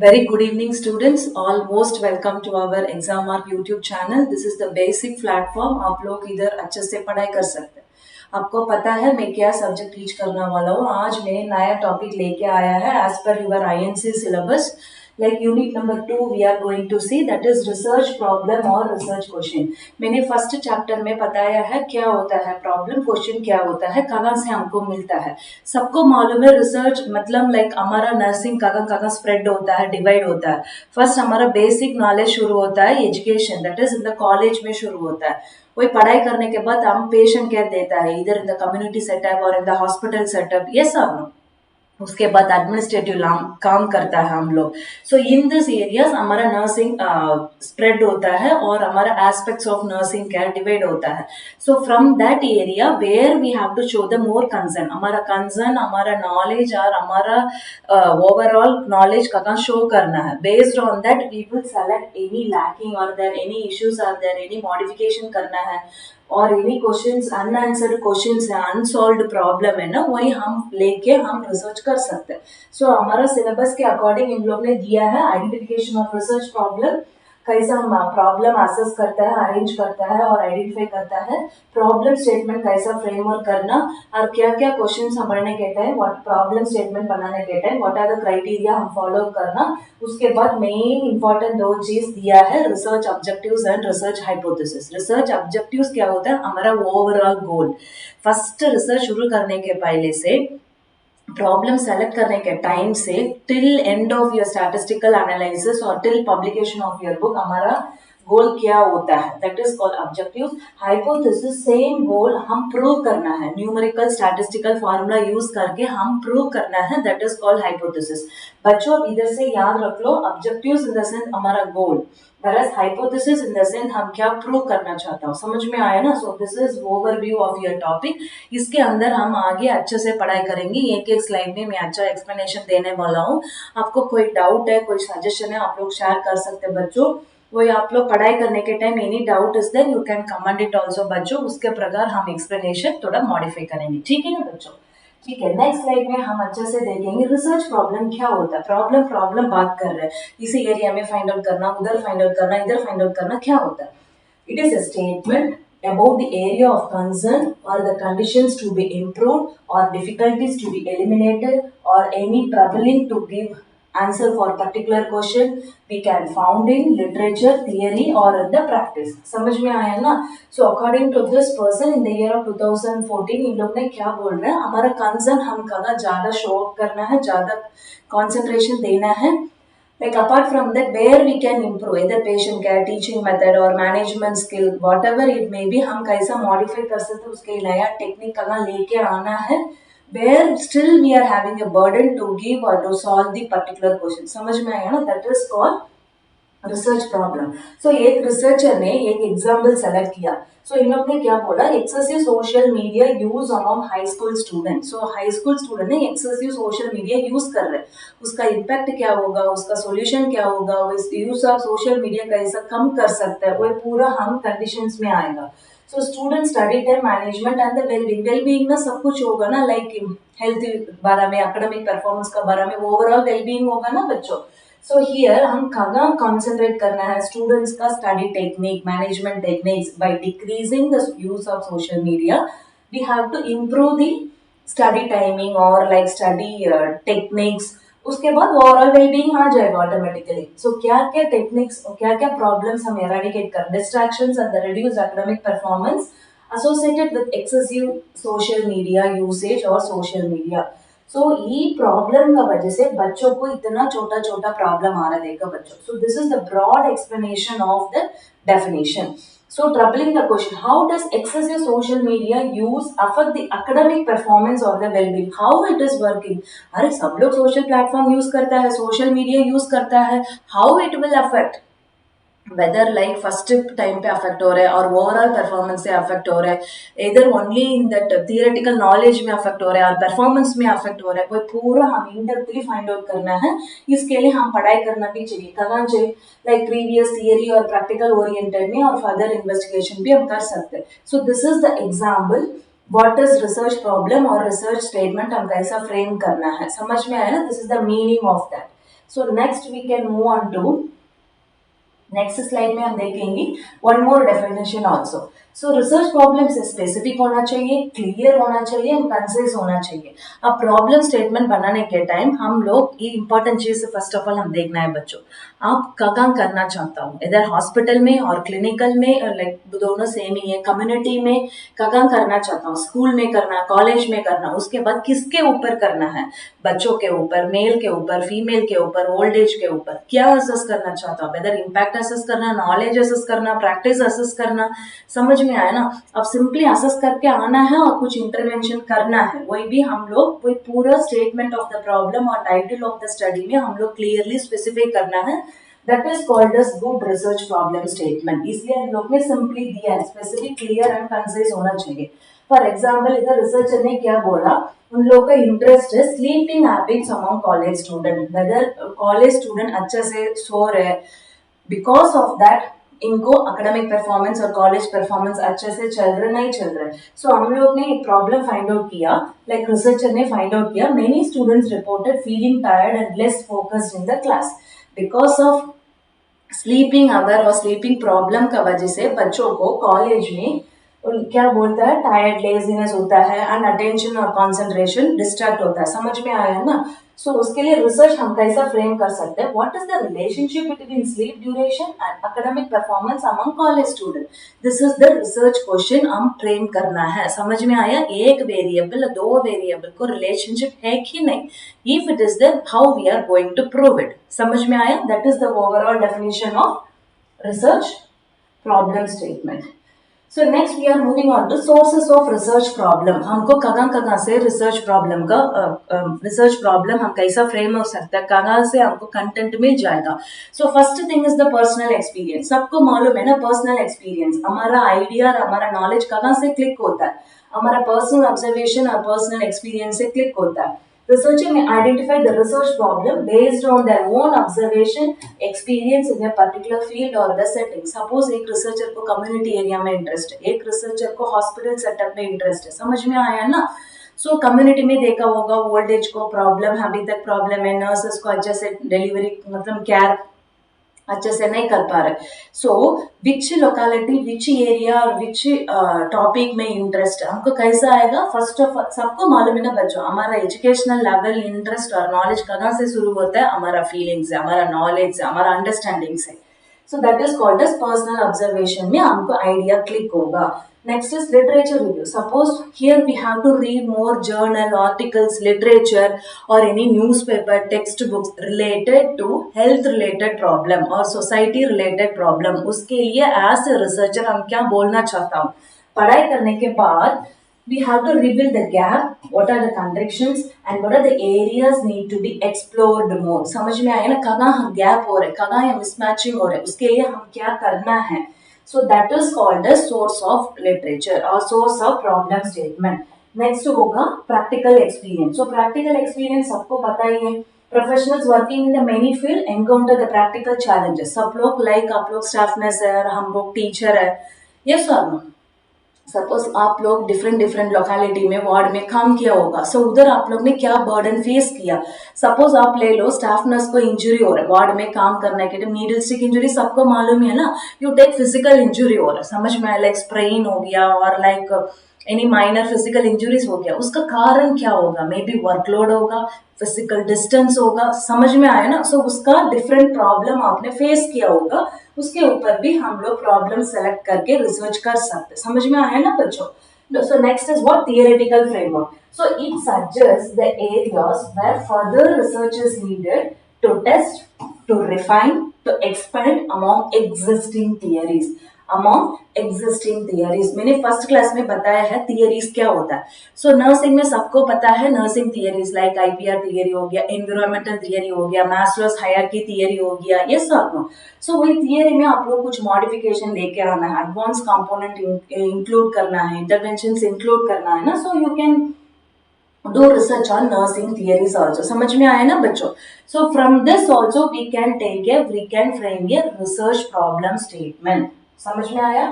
Very good evening, students. All most welcome to our Exam Mark YouTube channel. This is the basic platform. आप लोग इधर अच्छे से पढ़ाई कर सकते हैं. आपको पता है मैं क्या सब्जेक्ट टीच करने वाला हूँ. आज मैं नया टॉपिक लेके आया है as per your INC syllabus. Like unit number 2 we are going to see that is research problem or research question. मैंने फर्स्ट चैप्टर में बताया है क्या होता है प्रॉब्लम, क्वेश्चन क्या होता है, कहाँ से हमको मिलता है. सबको मालूम है रिसर्च मतलब लाइक हमारा नर्सिंग कहाँ कहाँ स्प्रेड होता है, डिवाइड होता है. फर्स्ट हमारा बेसिक नॉलेज शुरू होता है education, that is in the college में शुरू होता है. वही पढ़ाई करने के बाद हम पेशेंट केयर देता है इधर इन द कम्युनिटी सेटअप और इन द हॉस्पिटल सेटअप, ये सब. उसके बाद एडमिनिस्ट्रेटिव काम करता है हम लोग. सो इन दिस एरियाज हमारा नर्सिंग स्प्रेड होता है और हमारा aspects of nursing care divide होता है. So from that area where we have to show the more concern, हमारा नॉलेज और हमारा ओवरऑल नॉलेज का शो करना है. Based on that we will select any lacking और there any issues are there, any modification करना है और एनी क्वेश्चंस अनआंसर्ड क्वेश्चंस है, अनसॉल्व्ड प्रॉब्लम है ना, वही हम लेके हम रिसर्च कर सकते हैं. सो हमारा सिलेबस के अकॉर्डिंग इन लोग ने दिया है आइडेंटिफिकेशन ऑफ रिसर्च प्रॉब्लम, कैसा हम प्रॉब्लम असेस करता है, अरेंज करता है और आइडेंटिफाई करता है, प्रॉब्लम स्टेटमेंट कैसा फ्रेमवर्क करना और क्या क्या क्वेश्चन हम पढ़ने के टाइम व्हाट प्रॉब्लम स्टेटमेंट बनाने के time what are the criteria हम फॉलो करना. उसके बाद मेन इंपॉर्टेंट दो चीज दिया है, research objectives and research hypothesis. Research objectives क्या होता है, हमारा ओवरऑल गोल. फर्स्ट रिसर्च शुरू करने के पहले से प्रॉब्लम सेलेक्ट करने के टाइम से till end of your statistical analysis और till publication of your book हमारा गोल क्या होता है, that is called objectives. Hypothesis same goal हम प्रूव करना है, न्यूमेरिकल स्टैटिस्टिकल फार्मूला यूज करके हम प्रूव करना है, दैट इज कॉल्ड हाइपोथेसिस. बच्चों इधर से याद रख लो, ऑब्जेक्टिव्स इन द सेंस हमारा गोल, whereas hypothesis in the sense हम क्या प्रूव करना चाहता हूँ. समझ में आया ना. सो this is overview of your topic. इसके अंदर हम आगे अच्छे से पढ़ाई करेंगे. एक एक स्लाइड में मैं अच्छा एक्सप्लेनेशन देने वाला हूँ. आपको कोई डाउट है, कोई सजेशन है, आप लोग शेयर कर सकते हैं बच्चों. वही आप लोग पढ़ाई करने के time any doubt is there you can comment it also बच्चों. उसके प्रकार हम एक्सप्लेनेशन थोड़ा मॉडिफाई करेंगे. ठीक है ना बच्चों. ठीक है, नेक्स्ट स्लाइड में हम अच्छे से देखेंगे रिसर्च प्रॉब्लम क्या होता है. प्रॉब्लम बात कर रहे हैं, इसी एरिया में फाइंड आउट करना, उधर फाइंड आउट करना, इधर फाइंड आउट करना, क्या होता है. It is a statement about the area of concern or the conditions to be improved or difficulties to be eliminated or any troubling to give answer for particular question we can found in literature, theory or in the practice. समझ में आया ना. so according to this person in the year of 2014 इन लोग ने क्या बोल रहे हैं, हमारा कंसर्न हम कहाँ ज्यादा शो अप करना है, ज्यादा कंसंट्रेशन देना है. Like apart from that, where we can improve either patient care, teaching method or management skill, whatever it may be, हम कैसा modify कर सकते हैं, उसके नया टेक्निक कहाँ लेके आना है, where still we are having a burden to give or to solve the particular question. समझ में आया ना. that is called research problem. So एक रिसर्चर ने एक एग्जाम्पल सेलेक्ट किया. सो इन लोग ने क्या बोला, excessive social media use among high school student. So high school student ने एक्सेसिव सोशल मीडिया यूज कर रहे हैं, उसका इम्पैक्ट क्या होगा, उसका सोल्यूशन क्या होगा, वो यूज ऑफ सोशल मीडिया कैसा कम कर सकता है, वो पूरा हम कंडीशंस में आएगा. So student study time management and the wellbeing में सब कुछ होगा ना, लाइक हेल्थ बारे में, एकेडमिक परफॉर्मेंस का बारे में, ओवरऑल वेलबींग होगा ना बच्चों. सो हियर हम कहाँ कॉन्सेंट्रेट करना है, स्टूडेंट्स का study technique, management techniques. By decreasing the use of social media we have to improve the study timing और लाइक स्टडी टेक्निक्स. उसके बाद ओवरऑल वेलबींग आ जाएगा ऑटोमेटिकली. सो क्या क्या टेक्निक्स और क्या क्या प्रॉब्लम्स हम एराडिकेट कर, distractions and the reduce academic performance associated with excessive social media usage or social media. सो ये प्रॉब्लम का वजह से बच्चों को इतना छोटा छोटा प्रॉब्लम आ रहा है, देखो बच्चों. So this is the broad explanation of the definition. So troubling the question, how does excessive social media use affect the academic performance और the wellbeing, how it is working. अरे सब लोग सोशल प्लेटफॉर्म यूज करता है, social media use करता है, how it will affect, whether like first time पे affect हो रहा है और ओवरऑल परफॉर्मेंस से अफेक्ट हो रहा है, इधर only in that theoretical knowledge में अफेक्ट हो रहा है और परफॉर्मेंस में अफेक्ट हो रहा है, वो पूरा हम इनडेप्थली फाइंड आउट करना है. इसके लिए हम पढ़ाई करना भी चाहिए, कहाँ चाहिए, लाइक प्रीवियस थियरी और प्रैक्टिकल ओरिएंटेड में और फर्दर इन्वेस्टिगेशन भी हम कर सकते हैं. सो this is the example what is research problem और रिसर्च स्टेटमेंट हम कैसा फ्रेम करना है. समझ में आया ना. This is the meaning of that. So next we can move on to next slide में हम देखेंगे वन मोर डेफिनेशन आल्सो. सो रिसर्च प्रॉब्लम से स्पेसिफिक होना चाहिए, क्लियर होना चाहिए एंड कंसाइज होना चाहिए. अब प्रॉब्लम स्टेटमेंट बनाने के टाइम हम लोग ये इंपॉर्टेंट चीज फर्स्ट ऑफ ऑल हम देखना है बच्चों. आप कहाँ करना चाहता हूँ, इधर हॉस्पिटल में और क्लिनिकल में, लाइक दोनों सेम ही है. कम्युनिटी में कहाँ करना चाहता हूँ, स्कूल में करना, कॉलेज में करना, उसके बाद किसके ऊपर करना है, बच्चों के ऊपर, मेल के ऊपर, फीमेल के ऊपर, ओल्ड एज के ऊपर, क्या असेस करना चाहता हूँ, वेदर इम्पैक्ट असेस करना, नॉलेज असेस करना, प्रैक्टिस असेस करना. समझ में आया ना. अब सिंपली असेस करके आना है और कुछ इंटरवेंशन करना है, वही भी हम लोग वही पूरा स्टेटमेंट ऑफ द प्रॉब्लम और टाइटल ऑफ द स्टडी में हम लोग क्लियरली स्पेसिफाई करना है. That is called as good research problem statement. इसलिए हम लोग ने सिंपली दिया है, स्पेसिफिक, क्लियर एंड कंसाइज होना चाहिए. फॉर एग्जाम्पल इधर रिसर्चर ने क्या बोला, उन लोगों का इंटरेस्ट है sleeping habits among college student. Whether college student अच्छे से सो रहे, बिकॉज ऑफ दैट इनको एकेडमिक परफॉर्मेंस और कॉलेज परफॉर्मेंस अच्छे से चल रहे नहीं चल रहे. सो हम लोग ने एक प्रॉब्लम फाइंड आउट किया, लाइक रिसर्चर ने फाइंड आउट किया, many students reported feeling tired and less focused in the class because of sleeping hour और स्लीपिंग प्रॉब्लम का वजह से बच्चों को कॉलेज में क्या बोलता है, टायर्ड, लेजीनेस होता है एंड अटेंशन और कंसंट्रेशन डिस्ट्रैक्ट होता है. समझ में आया ना. सो उसके लिए रिसर्च हम कैसा फ्रेम कर सकते हैं, what is the relationship between sleep duration and academic performance among college student. This is the research question हम फ्रेम करना है. समझ में आया. एक वेरिएबल दो वेरिएबल को रिलेशनशिप है कि नहीं, if it is there how we are going to prove it. समझ में आया. That is the overall definition of research problem statement. So next we are moving on to sources of research problem. हमको कहाँ से research problem का research problem हम कैसा frame हो सकता है, कहाँ से हमको कंटेंट मिल जाएगा. सो first thing is the personal experience. सबको मालूम है ना, पर्सनल एक्सपीरियंस, हमारा आइडिया और हमारा नॉलेज कहाँ से क्लिक होता है, हमारा पर्सनल ऑब्जर्वेशन और पर्सनल एक्सपीरियंस से क्लिक होता है. Researcher may identify the research problem based on their own observation, experience in a particular field or the setting. Suppose एक रिसर्चर को कम्युनिटी एरिया में इंटरेस्ट है, एक रिसर्चर को हॉस्पिटल सेटअप में इंटरेस्ट है. समझ में आया ना. सो कम्युनिटी में देखा होगा ओल्ड एज को प्रॉब्लम है, अभी तक प्रॉब्लम है, नर्सेस को अच्छे से डिलीवरी मतलब केयर अच्छे से नहीं कर पा रहे. सो विच लोकेलिटी, विच एरिया और विच टॉपिक में इंटरेस्ट है, हमको कैसा आएगा. फर्स्ट ऑफ ऑल सबको मालूम है ना बच्चों, हमारा एजुकेशनल लेवल, इंटरेस्ट और नॉलेज कहाँ से शुरू होता है, हमारा फीलिंग से, हमारा नॉलेज से, हमारा अंडरस्टैंडिंग से. So that is called as personal observation में हमको आइडिया क्लिक होगा. Next is literature review. Suppose here we have to read more journal, articles, literature or any newspaper, textbooks related to health related problem or society related problem. उसके लिए as a researcher हम क्या बोलना चाहता हूँ, पढ़ाई करने के बाद we have to reveal the gap, what are the contradictions and what are the areas need to be explored more. समझ में आया ना, कहाँ हम गैप हो रहे, कहाँ ये मिसमैचिंग हो रहे, उसके लिए हम क्या करना है. So that is called as source of literature or source of problem statement. Next होगा practical experience. So practical experience सबको पता ही है. Professionals working in the many field encounter the practical challenges. सब लोग like आप लोग staff nurse है और हम लोग teacher है. Yes or no? सपोज आप लोग डिफरेंट लोकेलिटी में वार्ड में काम किया होगा. सो उधर आप लोग ने क्या बर्डन फेस किया. सपोज आप ले लो स्टाफ नर्स को इंजरी हो रहा है वार्ड में काम करने के लिए, नीडल स्टिक इंजरी सबको मालूम है ना. यू टेक फिजिकल इंजरी हो रहा है, समझ में आया, लाइक स्प्रेन हो गया और like any minor physical injuries हो गया. उसका कारण क्या होगा, मे बी वर्कलोड होगा, फिजिकल डिस्टेंस होगा. समझ में आया ना. सो उसका डिफरेंट प्रॉब्लम आपने फेस किया होगा, उसके ऊपर भी हम लोग प्रॉब्लम सेलेक्ट करके रिसर्च कर सकते. समझ में आया ना बच्चों. So next is what theoretical framework. So it suggests the areas where further research is needed to test, to refine, to expand among existing theories. मैंने फर्स्ट क्लास में बताया है थियरीज क्या होता है. सो नर्सिंग में सबको पता है nursing theories like IPR theory हो गया, एनवायरमेंटल थियरी हो गया, मैस्लोस हायरार्की थियरी हो गया. ये सब नो. सो वही थियरी में आप लोग कुछ मॉडिफिकेशन लेके आना है, एडवांस कंपोनेंट इंक्लूड करना है, इंटरवेंशन इंक्लूड करना है ना. So you can do research on nursing theories also. समझ में आया ना बच्चों. So from this also we can frame a research problem statement. समझ में आया.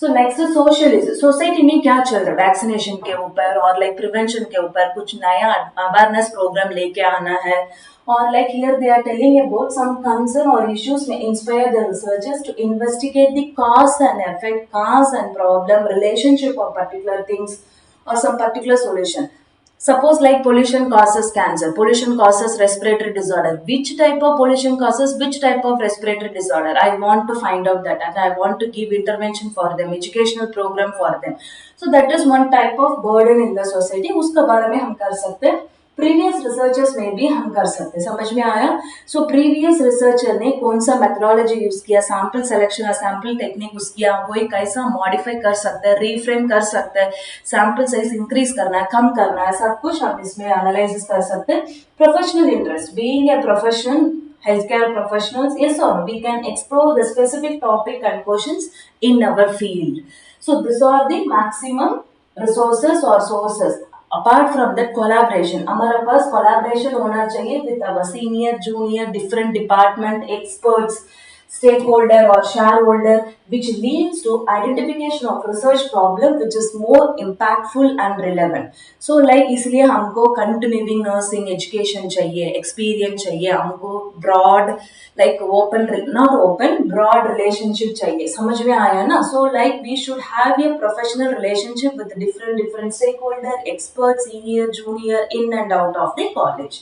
So next socialism. सोसाइटी में क्या चल रहा है, वैक्सीनेशन के ऊपर और लाइक प्रिवेंशन के ऊपर कुछ नया अवेयरनेस प्रोग्राम लेके आना है Or like here they are telling about some concern or issues may inspire the researchers to investigate the cause and effect, cause and problem, relationship of particular things or some particular solution. Suppose like pollution causes cancer, pollution causes respiratory disorder. Which type of pollution causes which type of respiratory disorder? I want to find out that and I want to give intervention for them, educational program for them. So that is one type of burden in the society. उसका बारे में हम कर सकते हैं. Previous researchers में भी हम कर सकते हैं. समझ में आया? सो प्रीवियस रिसर्चर ने कौन सा मेथोडोलॉजी यूज किया, सैंपल सिलेक्शन और सैंपल टेक्निक यूज किया, वो कैसा मॉडिफाई कर सकते हैं, रीफ्रेम कर सकते हैं, सैंपल साइज इंक्रीज करना है, कम करना है, सब कुछ हम इसमें एनालिसिस कर सकते हैं. Professional interest, being a professional healthcare professionals, yes or no, we can explore the specific topic and questions in our field. So these are the maximum resources or sources. Apart from that, collaboration, हमारे पास collaboration होना चाहिए with our senior, junior, different department experts, stakeholder or shareholder, which leads to identification of research problem which is more impactful and relevant. So like इसलिए हमको continuing nursing education चाहिए, experience चाहिए, हमको broad like open, not open, broad relationship चाहिए. समझ में आया ना? So like we should have a professional relationship with different stakeholder, experts, senior, junior, in and out of the college.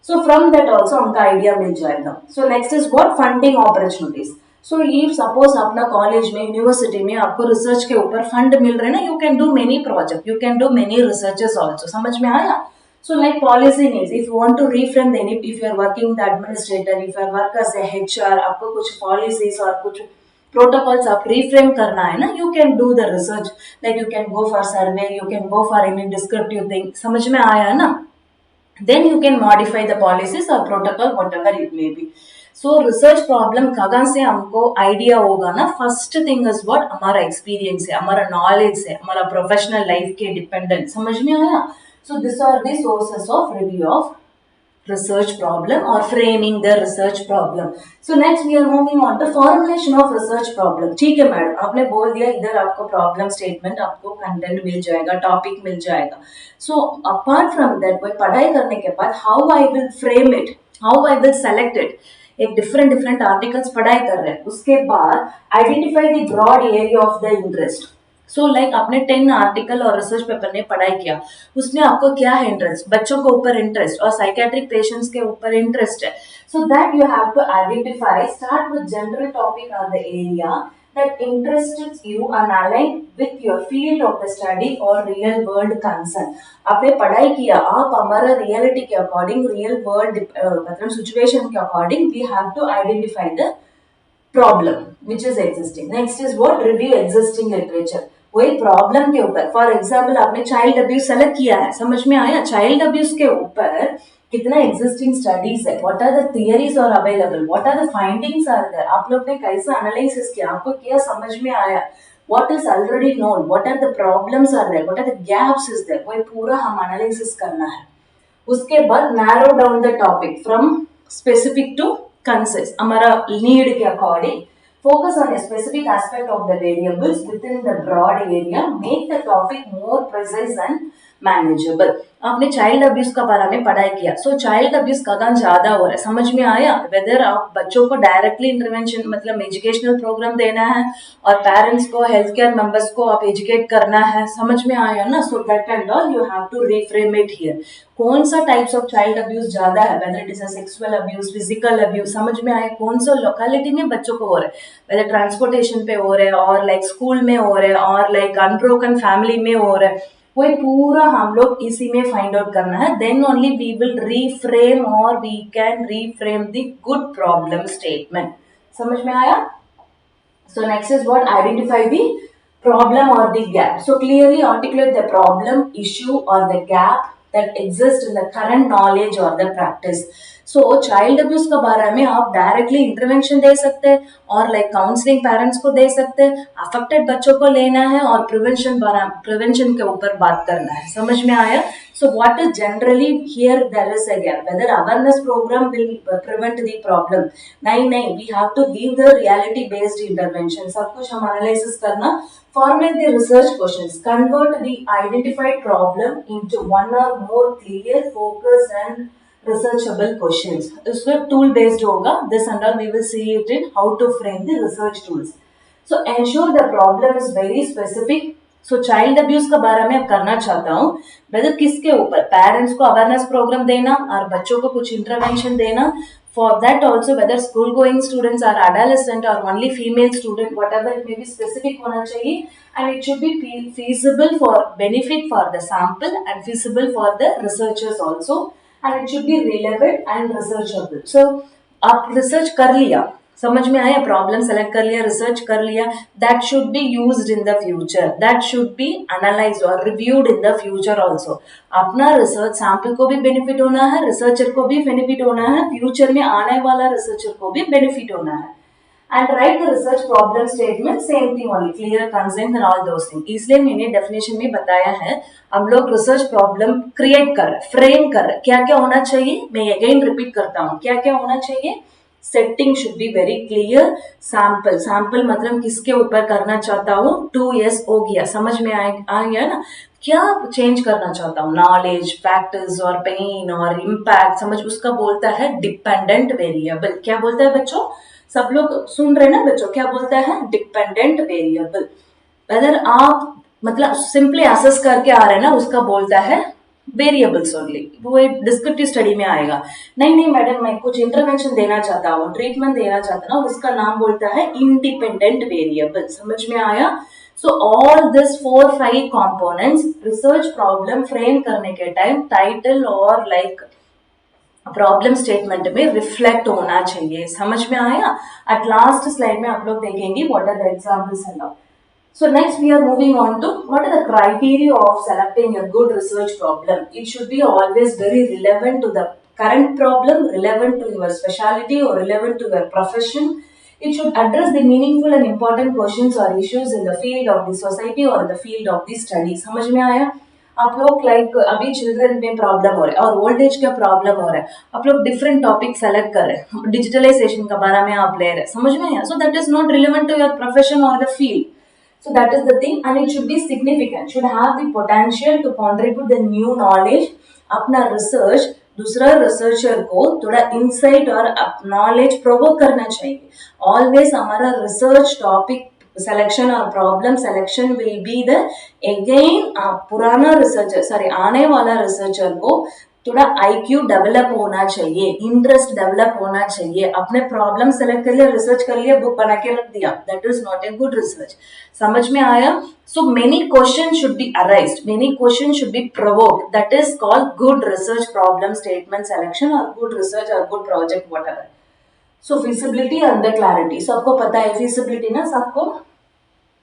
So from that also हमका idea मिल जाएगा. So next is what funding opportunities. So if suppose अपना college में, university में आपको research के ऊपर fund मिल रहे हैं ना, you can do many project, you can do many researches also. समझ में आया? So like policy needs, if you want to reframe any, if you are working the administrator, if you are work as a HR, आपको कुछ policies और कुछ protocols आप reframe करना है ना, you can do the research, like you can go for survey, you can go for any descriptive thing. समझ में आया ना? Then you can modify the policies or protocol, whatever it may be. So research problem कहाँ से हमको idea होगा ना? First thing is what, हमारा experience है, हमारा knowledge है, हमारा professional life के dependent. समझ में आया? So these are the sources of review of research problem or framing the research problem. So next we are moving on to formulation of research problem. ठीक है मैडम, आपने बोल दिया इधर आपको problem statement, आपको content मिल जाएगा, topic मिल जाएगा. So apart from that, वही पढ़ाई करने के बाद how I will frame it, how I will select it. एक different articles पढ़ाई कर रहे हैं, उसके बाद identify the broad area of the interest. So like आपने 10 आर्टिकल और रिसर्च पेपर में पढ़ाई किया, उसमें आपको क्या है इंटरेस्ट, बच्चों के ऊपर इंटरेस्ट और साइकेट्रिक पेशेंट्स के ऊपर इंटरेस्ट है. So that you have to identify, start with general topic और the area that interests you and align with your field of the study or real world concern. आपने पढ़ाई किया, आप हमारा रियलिटी के अकॉर्डिंग, रियल वर्ल्ड मतलब situation के according, we have to identify the problem which is existing. Next is what, review existing literature. वही problem के ऊपर, फॉर एग्जाम्पल आपने चाइल्ड अब्यूज सेलेक्ट किया है, समझ में आया? चाइल्ड अब्यूज के ऊपर कितना एग्जिस्टिंग स्टडीज है, what are the theories are available, what are the findings are there, आप लोग ने कैसा एनालिसिस किया, आपको क्या समझ में आया, what is already known, what are the problems are there, what are the gaps is there, वही पूरा हम एनालिसिस करना है. उसके बाद narrow down the topic from specific to concise, हमारा नीड के अकॉर्डिंग. Focus on a specific aspect of the variables within the broad area. Make the topic more precise and manageable. आपने चाइल्ड अब्यूज का बारे में पढ़ाई किया, सो चाइल्ड अब्यूज कहाँ ज्यादा हो रहा है, समझ में आया? वेदर आप बच्चों को डायरेक्टली इंटरवेंशन मतलब एजुकेशनल प्रोग्राम देना है और पेरेंट्स को, हेल्थ केयर मेंबर्स को आप एजुकेट करना है, समझ में आया ना? So that and all you have to reframe it here. कौन सा टाइप्स ऑफ चाइल्ड अब्यूज ज्यादा है, whether it is a sexual abuse, physical abuse, समझ में आया? कौन सा लोकेलिटी में बच्चों को हो रहा है, वेदर ट्रांसपोर्टेशन पे हो रहा है और लाइक स्कूल में हो रहा है और लाइक अनब्रोकन फैमिली में हो रहा है, वही पूरा हम लोग इसी में फाइंड आउट करना है. Then only we will reframe और we can reframe the good problem statement. समझ में आया? So next is what, identify the problem or the gap. So clearly articulate the problem, issue or the gap that exists in the current knowledge or the practice. So child abuse का बारे में आप directly intervention दे सकते हैं और like counselling parents को दे सकते हैं, अफेक्टेड बच्चों को लेना है और प्रिवेंशन के ऊपर बात करना है. समझ में आया? So what is generally here there is a gap, whether awareness program will prevent the problem. नहीं, we have to give the reality based intervention. सब कुछ हम एनालिसिस करना. Formulate the research questions. Convert the identified problem into one or more clear, focused and researchable questions. इसमें tool based होगा. This and all we will see it in how to frame the research tools. So ensure the problem is very specific. So child abuse का बारे में करना चाहता हूँ weather किसके ऊपर, पेरेंट्स को अवेयरनेस प्रोग्राम देना और बच्चों को कुछ इंटरवेंशन देना. For that also whether school going students or adolescent or only female student, whatever it may be, specific होना चाहिए and it should be feasible for benefit for the sample and feasible for the researchers also, and it should be relevant and researchable. So आप research कर लिया, समझ में आया, problem select कर लिया, रिसर्च कर लिया, that should be used in the future, that should be analysed और reviewed in the future also. अपना रिसर्च सैंपल को भी बेनिफिट होना है, रिसर्चर को भी बेनिफिट होना है, फ्यूचर में आने वाला रिसर्चर को भी बेनिफिट होना है. And right the research problem statement, same thing only, clear, consent and all those thing. इसलिए मैंने डेफिनेशन में बताया है हम लोग रिसर्च प्रॉब्लम क्रिएट कर रहे, फ्रेम कर रहे, क्या क्या होना चाहिए, मैं अगेन रिपीट करता हूँ, क्या क्या होना चाहिए. Setting should be very clear. Sample मतलब किसके ऊपर करना चाहता हूँ, 2 years हो गया, समझ में आ गया ना, क्या चेंज करना चाहता हूँ, नॉलेज, फैक्टर्स और पेन और इम्पैक्ट, समझ, उसका बोलता है डिपेंडेंट वेरिएबल. क्या बोलता है बच्चों, सब लोग सुन रहे ना बच्चों, क्या बोलता है, डिपेंडेंट वेरिएबल. अगर आप मतलब सिंपली असेस करके आ रहे हैं ना, उसका बोलता है वेरिएबल्स ओनली. वो एक डिस्क्रिप्टिव स्टडी में आएगा. नहीं मैडम मैं कुछ इंटरवेंशन देना चाहता हूँ, ट्रीटमेंट देना चाहता हूँ, उसका नाम बोलता है इंडिपेंडेंट वेरिएबल. समझ में आया. So all this 4-5 components research problem frame करने के टाइम टाइटल और लाइक प्रॉब्लम स्टेटमेंट में रिफ्लेक्ट होना चाहिए. समझ में आया. एट लास्ट स्लाइड में आप लोग देखेंगे what are the examples and all. So next we are moving on to what are the criteria of selecting a good research problem. It should be always very relevant to the current problem, relevant to your specialty or relevant to your profession. It should address the meaningful and important questions or issues in the field of the society or the field of the study. समझ में आया. आप लोग like अभी children में problem हो रहा है और ओल्ड एज का प्रॉब्लम हो रहा है, आप लोग डिफरेंट टॉपिक सेलेक्ट कर रहे हैं, डिजिटलाइजेशन का बारे में आप ले रहे हैं, समझ में आया. So that is not relevant to your profession और the field. So that is the thing, and it should be significant, should have the potential to contribute the new knowledge. अपना रिसर्च दूसरा रिसर्चर को थोड़ा insight और knowledge provoke करना चाहिए. Always हमारा research topic selection और problem selection will be the again पुराना रिसर्चर सॉरी आने वाला रिसर्चर को थोड़ा IQ डेवलप होना चाहिए, इंटरेस्ट डेवलप होना चाहिए. अपने प्रॉब्लम सेलेक्ट कर लिया, रिसर्च कर लिया, बुक बना के रख दिया, that is not a good research. समझ में आया. So many question should be arised, many question should be provoked, that is called good research problem statement selection और गुड रिसर्च और good project whatever. So feasibility and the clarity, सबको पता है feasibility ना, सबको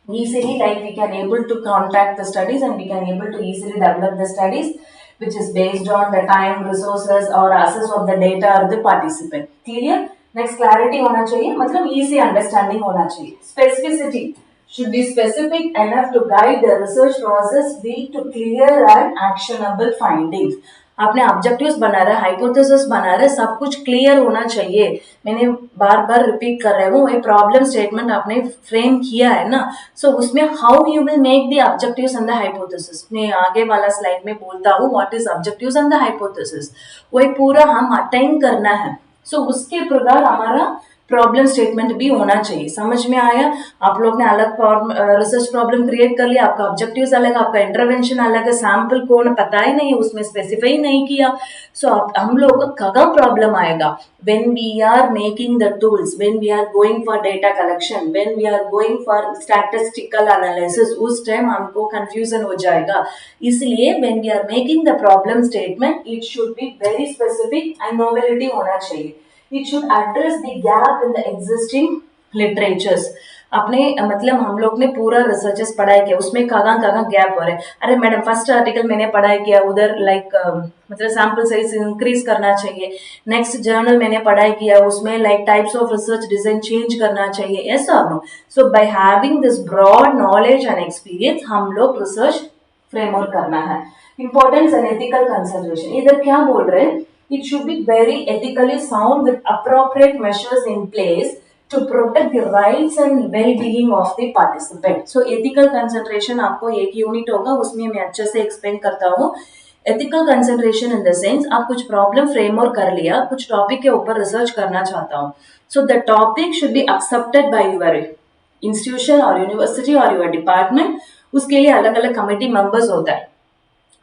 easily like we can able to contact the studies and we can able to easily develop the studies which is based on the time, resources or access of the data or the participant. Clear. Next clarity होना चाहिए, मतलब easy understanding होना चाहिए. Specificity should be specific enough to guide the research process, lead to clear and actionable findings. आपने objectives बना रहे, hypothesis बना रहे, सब कुछ क्लियर होना चाहिए. मैंने बार बार रिपीट कर रहा हूँ, ये प्रॉब्लम स्टेटमेंट आपने फ्रेम किया है ना, सो उसमें how you will make the objectives and the hypothesis. मैं आगे वाला स्लाइड में बोलता हूँ what is objectives and the hypothesis, वही पूरा हम अटेन करना है. सो उसके प्रकार हमारा प्रॉब्लम स्टेटमेंट भी होना चाहिए. समझ में आया. आप लोग ने अलग रिसर्च प्रॉब्लम क्रिएट कर लिया, आपका ऑब्जेक्टिव्स अलग, आपका इंटरवेंशन अलग है, सैंपल कौन पता ही नहीं, उसमें स्पेसिफाई नहीं किया. सो हम लोग कहाँ प्रॉब्लम आएगा, when we are making the tools, when we are going for data collection, when we are going for statistical analysis, उस टाइम हमको कंफ्यूजन हो जाएगा. इसलिए when we are making the problem statement it should be very specific and novelty होना चाहिए. It should address the gap in the existing literatures. अपने मतलब हम लोग ने पूरा रिसर्चेस पढ़ाई किया, उसमें कहाँ गैप हो रहे हैं. अरे मैडम फर्स्ट आर्टिकल मैंने पढ़ाई किया, उधर लाइक मतलब सैम्पल साइज इंक्रीज करना चाहिए. नेक्स्ट जर्नल मैंने पढ़ाई किया, उसमें like types of research design change करना चाहिए. यस और no. So by having this broad knowledge and experience हम लोग रिसर्च फ्रेमवर्क करना है. इंपॉर्टेंस एंड एथिकल कंसिडरेशन, इधर क्या बोल रहे हैं, it should be very ethically sound with appropriate measures in place to protect the rights and well-being of the participant. So ethical consideration आपको एक यूनिट होगा, उसमें मैं अच्छे से एक्सप्लेन करता हूँ. Ethical consideration in the sense आप कुछ प्रॉब्लम फ्रेमवर्क कर लिया, कुछ टॉपिक के ऊपर रिसर्च करना चाहता हूँ, so the topic should be accepted by your institution और यूनिवर्सिटी और यूर डिपार्टमेंट। उसके लिए अलग अलग कमेटी मेंबर्स होता है,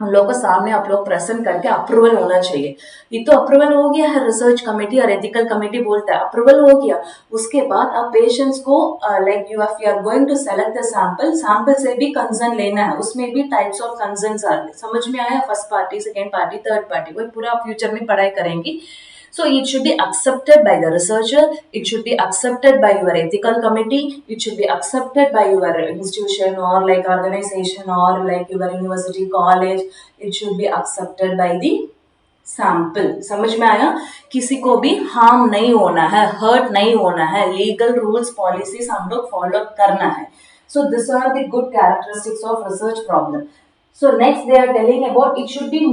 उन लोगों को सामने आप लोग प्रेजेंट करके अप्रूवल होना चाहिए। ये तो अप्रूवल हो गया है, रिसर्च कमेटी और एथिकल कमेटी बोलता है अप्रूवल हो गया। उसके बाद आप पेशेंट्स को like you are going to select the sample, sample से भी कंसर्न लेना है, उसमें भी टाइप्स ऑफ कंसर्न्स आ रहे, समझ में आया? First party, second party, third party, वही पूरा फ्यूचर में पढ़ाई करेंगी। So it should be accepted by the researcher, it should be accepted by your ethical committee, it should be accepted by your institution or like organization or like your university, college, it should be accepted by the sample. समझ में आया? किसी को भी harm नहीं होना है, hurt नहीं होना है, लीगल रूल्स पॉलिसीज हम लोग फॉलो करना है। So this are the good characteristics of research problem. So next they are telling about it should be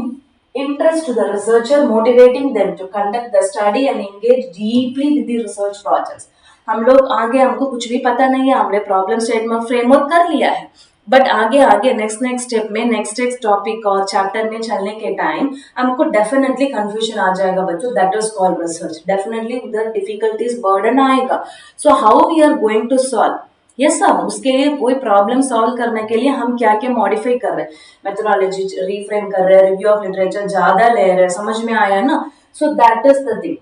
interest to the researcher, motivating them to conduct the study and engage deeply with the research projects। हम लोग आगे, हमको कुछ भी पता नहीं है, हमने प्रॉब्लम स्टेटमेंट फ्रेमवर्क कर लिया है, बट आगे नेक्स्ट स्टेप में नेक्स्ट टॉपिक और चैप्टर में चलने के टाइम हमको डेफिनेटली कंफ्यूजन आ जाएगा बच्चों, that is called research. Definitely उधर डिफिकल्टीज बर्डन आएगा। So how we are going to solve, yes sir, उसके लिए कोई प्रॉब्लम सॉल्व करने के लिए हम क्या क्या मॉडिफाई कर रहे हैं, मेथोडोलॉजी रिफ्रेम कर रहे हैं, रिव्यू ऑफ लिटरेचर ज्यादा ले रहे हैं, समझ में आया ना? So that is the thing.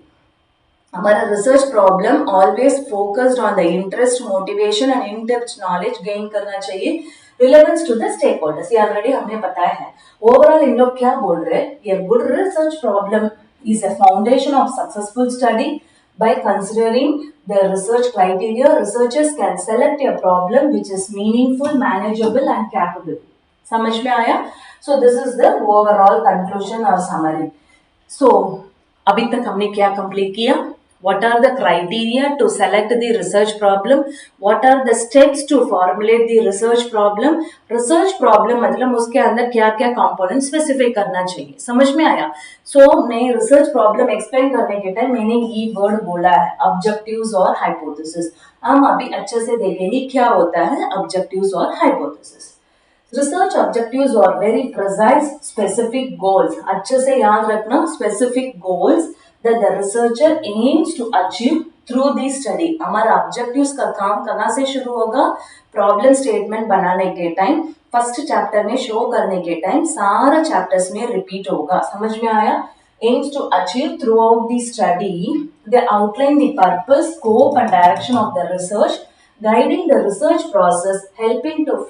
हमारा research problem always focused on the interest, motivation and in depth knowledge gain करना चाहिए, relevance to the stakeholders. ये ऑलरेडी हमने बताया है। ओवरऑल इन लोग क्या बोल रहे हैं, ये good research problem is a foundation of successful study. By considering the research criteria, researchers can select a problem which is meaningful, manageable and capable। समझ में आया? So this is the overall conclusion or summary। So अभी तक हमने क्या complete किया? What are the criteria to select the research problem? What are the steps to formulate the research problem? Research problem मतलब उसके अंदर क्या क्या कंपोनेंट स्पेसिफाई करना चाहिए, समझ में आया? मैं रिसर्च प्रॉब्लम एक्सप्लेन करने के टाइम मैंने ये वर्ड बोला है, ऑब्जेक्टिव्स और हाइपोथेसिस। हम अभी अच्छे से देखेंगे क्या होता है ऑब्जेक्टिव्स और हाइपोथेसिस। रिसर्च ऑब्जेक्टिव्स और वेरी प्रिसाइज स्पेसिफिक गोल्स, अच्छे से याद रखना, specific goals that the researcher aims to achieve through the study। हमारा ऑब्जेक्टिव्स का काम कहाँ से शुरू होगा? प्रॉब्लम स्टेटमेंट बनाने के टाइम, फर्स्ट चैप्टर में शो करने के टाइम सारा चैप्टर्स में रिपीट होगा, समझ में आया? aims to achieve throughout the study, they outline the purpose, scope and direction of the research, guiding the research process, helping to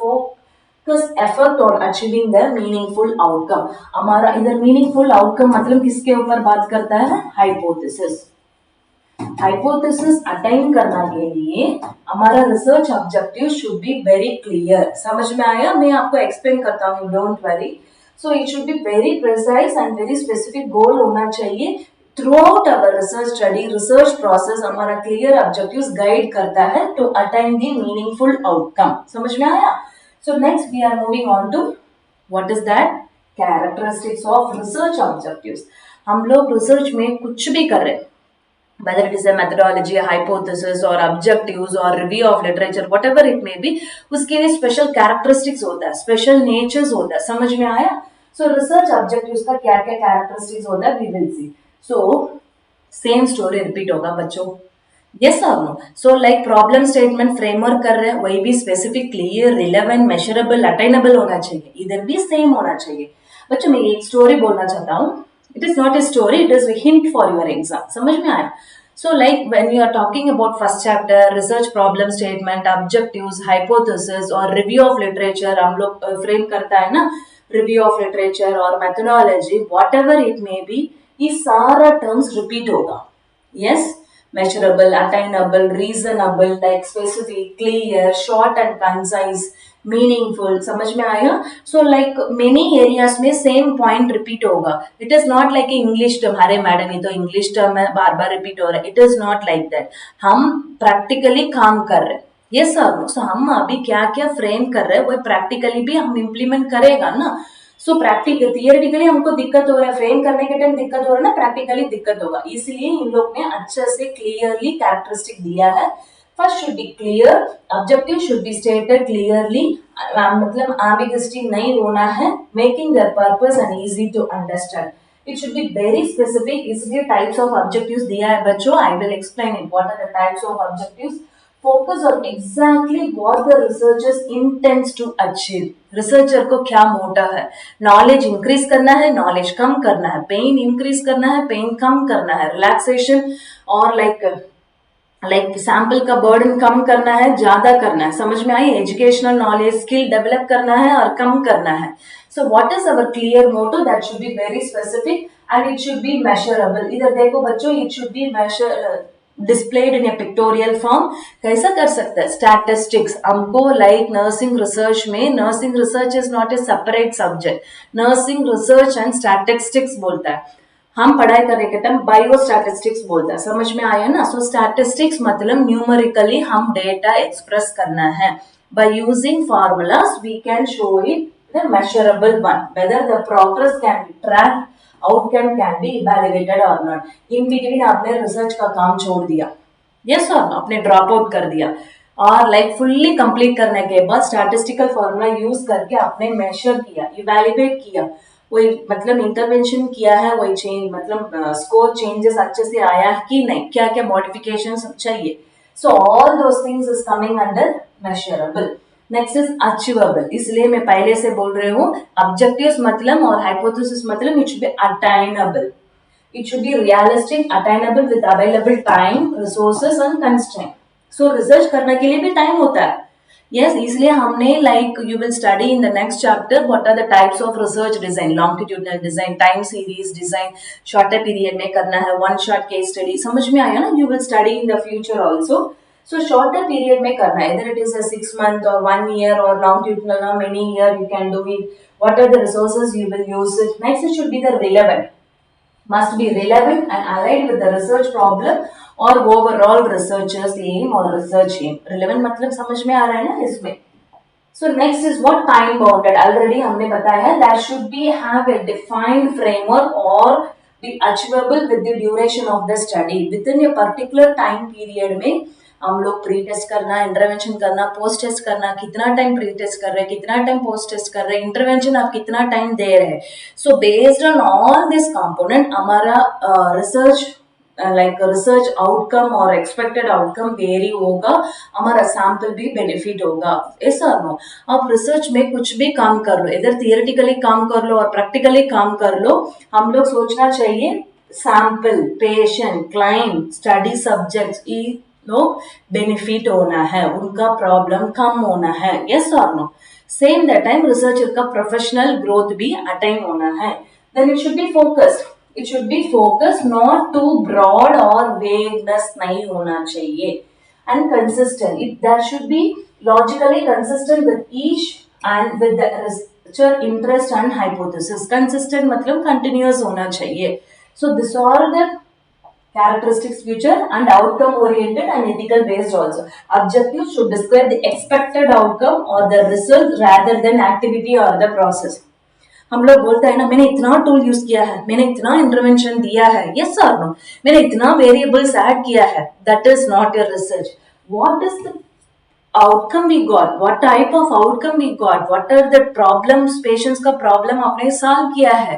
effort on achieving the meaningful outcome। हमारा इधर meaningful outcome मतलब किसके ऊपर बात करता है? हाइपोथेसिस। हाइपोथेसिस अटेन करने के लिए हमारा research objective should be very clear. समझ में आया? मैं आपको एक्सप्लेन करता हूँ, don't worry. So it should be very precise and very specific goal होना चाहिए throughout our research study. Research process हमारा क्लियर ऑब्जेक्टिव्स गाइड करता है to attain the meaningful outcome. समझ में आया? So next we are moving on to what is that? Characteristics of research objectives। हम लोग रिसर्च में कुछ भी कर रहे हैं, whether it is a methodology, a hypothesis or objectives or review of literature, whatever it may be, उसके लिए स्पेशल कैरेक्टरिस्टिक्स होता है, स्पेशल नेचर्स होता है, समझ में आया? सो रिसर्च ऑब्जेक्टिव्स का क्या क्या कैरेक्टरिस्टिक्स होता है, we will see। So same story repeat होगा बच्चों, yes or no? So like problem statement framework कर रहे हैं, वही भी specific, clear, relevant, measurable, attainable होना चाहिए, इधर भी same होना चाहिए। बच्चों मैं एक स्टोरी बोलना चाहता हूँ, it is not a story, it is a hint for your exam। समझ में आया? So like when you are talking about first chapter, research problem statement, objectives, hypothesis और review of literature, हम लोग frame करता है ना, review of literature और methodology, whatever it may be, ये सारा terms repeat होगा। Yes? Measurable, attainable, reasonable, like specific, clear, short and concise, meaningful, समझ में आया? So like many areas में same point repeat होगा। It is not like English term, अरे madam ये तो English term है, बार बार repeat हो रहा है। It is not like that। हम practically काम कर रहे हैं, yes sir। So हम अभी क्या क्या frame कर रहे हैं, वो practically भी हम implement करेगा ना। सो प्रैक्टिकल थियरिटिकली हमको दिक्कत हो रहा है, फ्रेम करने के टाइम दिक्कत हो रहा है ना, प्रैक्टिकली दिक्कत होगा। इसलिए इन लोग ने अच्छे से क्लियरली कैरेक्टरिस्टिक दिया है। First should be clear, objective should be stated clearly, मतलब ambiguity नहीं होना है, making their purpose and easy to understand. It should be very specific. इसलिए types of objectives दिया है बच्चों. I will explain it. What are the types of objectives? Focus on exactly what the researchers intends to achieve. Researcher को क्या मोटा है? Knowledge increase करना है, नॉलेज कम करना है, पेन इंक्रीज करना है, पेन कम करना है, रिलैक्सेशन और लाइक सैंपल का बर्डन कम करना है, ज्यादा करना है. समझ में आई? एजुकेशनल नॉलेज स्किल डेवलप करना है और कम करना है. So what is our clear motto? That should be very specific and it should be measurable. इधर देखो बच्चों, it should be displayed in a pictorial form. कैसा कर सकते हैं? Statistics. हमको like nursing research में, nursing research is not a separate subject. Nursing research and statistics बोलता है. हम पढ़ाई करने के टाइम बायो स्टैटिस्टिक्स बोलता है. समझ में आया ना? सो स्टैटिस्टिक्स मतलब न्यूमेरिकली हम डेटा एक्सप्रेस करना है. By using formulas we can show it the measurable one, whether the progress can be tracked, outcome can be evaluated or not. In between आपने रिसर्च का काम छोड़ दिया, यस और नो, आपने ड्रॉप आउट कर दिया और लाइक फुल्ली कंप्लीट करने के बाद स्टैटिस्टिकल फॉर्मूला यूज करके आपने मेजर किया, इवेल्युएट किया, वही मतलब इंटरवेंशन किया है, वही चेंज मतलब स्कोर चेंजेस अच्छे से आया है कि नहीं, क्या क्या मॉडिफिकेशन चाहिए. So all those things is coming under measurable. Next is achievable. इसलिए मैं पहले से बोल रही हूँ, ऑब्जेक्टिव्स मतलब और हाइपोथेसिस मतलब it should B attainable. It should be realistic, attainable with available time, resources and constraint. So research करने के लिए भी टाइम होता है. Yes, इसलिए हमने like you will study in the next chapter what are the types of research design, longitudinal design, time series design, shorter period में करना है, one shot case study. समझ में आया ना? You will study in the future also. So shorter period में करना है, either it is a 6 month or 1 year or longitudinal or many year you can do it. What are the resources you will use it? Next it should be the relevant. Must be relevant and aligned with the research problem or overall researcher's aim or research aim. Relevant मतलब समझ में आ रहा है ना इसमें? So next is what time bounded. Already हमने बताया है that should be have a defined framework or be achievable with the duration of the study. Within a particular time period में हम लोग प्री टेस्ट करना, इंटरवेंशन करना, post test करना, कितना टाइम प्री टेस्ट कर रहे हैं, कितना टाइम पोस्ट टेस्ट कर रहे हैं, इंटरवेंशन आप कितना टाइम दे रहे हैं. So based on all this component हमारा रिसर्च लाइक रिसर्च आउटकम और एक्सपेक्टेड आउटकम वेरी होगा, हमारा सैंपल भी बेनिफिट होगा. ऐसा नो, आप रिसर्च में कुछ भी काम कर लो, इधर थियोरेटिकली काम कर लो और प्रैक्टिकली काम कर लो, हम लोग सोचना चाहिए sample, patient, client, study subjects लोग बेनिफिट होना है, उनका प्रॉब्लम कम होना है. यस और no? Same that time researcher का प्रोफेशनल ग्रोथ भी अटेन होना है. Then it should be focused. It should be focused, not too broad और वेगनेस नहीं होना चाहिए. And consistent. It that should be logically consistent with each and with the researcher interest and hypothesis. Consistent मतलब continuous होना चाहिए. So this are the characteristics, future and outcome oriented and ethical based also. Objectives should describe the expected outcome or the result rather than activity or the process. हम लोग बोलते हैं ना, मैंने इतना टूल यूज किया है, मैंने इतना इंटरवेंशन दिया है, यस और नो, मैंने इतना वेरिएबल्स ऐड किया है, that is not your research. What is the outcome we got, what type of outcome we got, what are the problems, patients का problem आपने सॉल्व किया है,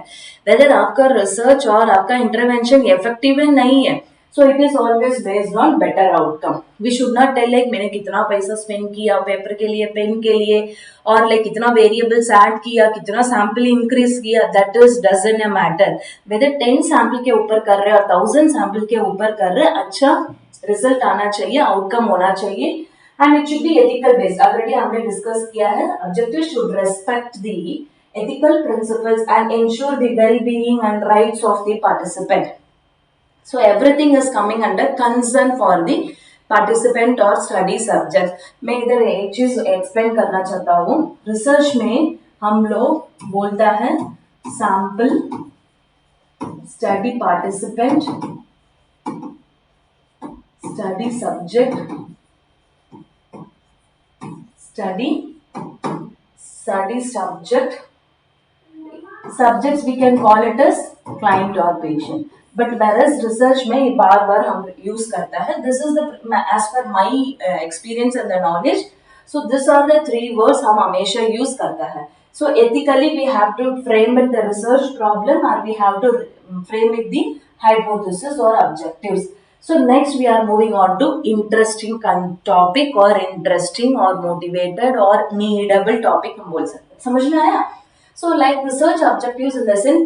whether आपका रिसर्च और आपका इंटरवेंशन इफेक्टिव है नहीं है. So it is always based on better outcome. We should not tell like मैंने कितना पैसा स्पेंड किया पेपर के लिए, पेन के लिए, और लाइक कितना वेरिएबल्स ऐड किया, कितना सैंपल इंक्रीज किया. That is doesn't matter. Whether 10 sample के ऊपर कर रहे और 1000 सैंपल के ऊपर कर रहे, अच्छा रिजल्ट आना चाहिए, आउटकम होना चाहिए. And it should be ethical based. Already हमने discuss किया है. Objectives should respect the ethical principles and ensure the well-being and rights of the participant. So everything is coming under concern for the participant or study subject. मैं इधर एक चीज explain करना चाहता हूँ. रिसर्च में हम लोग बोलता है sample, study participant, study subject, study subject. Subjects we can call it as client or patient. But various research में ये बार बार हम यूज करता है. This is the as per my experience and the knowledge. So this are the three words हम हमेशा use करता है. So ethically we have to frame with the research problem और we have to frame with the hypothesis or objectives. So next we are moving on to interesting topic or interesting or motivated or needable topic हम बोल सकते हैं. समझ में आया? So like research objectives in the sense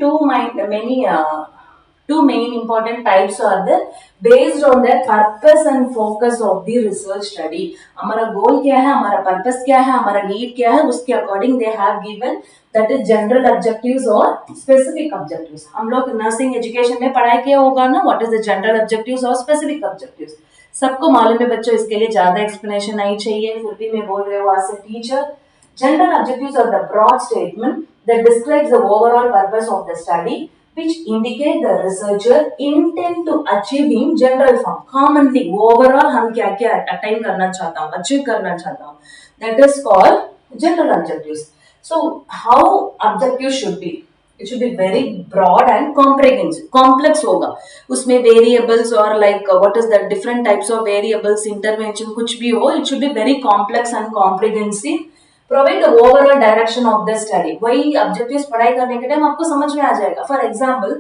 two main important types are there based on the purpose and focus of the research study. हमारा goal क्या है, हमारा purpose क्या है, हमारा need क्या है, उसके according they have given that is general objectives or specific objectives. हम लोग nursing education में पढ़ाई किया होगा ना, what is the general objectives or specific objectives. सबको मालूम है बच्चों, इसके लिए ज्यादा explanation नहीं चाहिए, फिर भी मैं बोल रही हूँ as a teacher. General objectives are the broad statement that describes the overall purpose of the study, which indicate the researcher intent to achieve in general form. Commonly, overall हम क्या क्या attain करना चाहता हूँ, achieve करना चाहता हूँ. That is called general objectives. So, how objectives should be? It should be very broad and comprehensive. Complex होगा. उसमें variables or like what is the different types of variables, intervention कुछ भी हो, it should be very complex and comprehensive. Provide the overall direction of the study. वही objectives पढ़ाई करने के time आपको समझ में आ जाएगा. फॉर एग्जाम्पल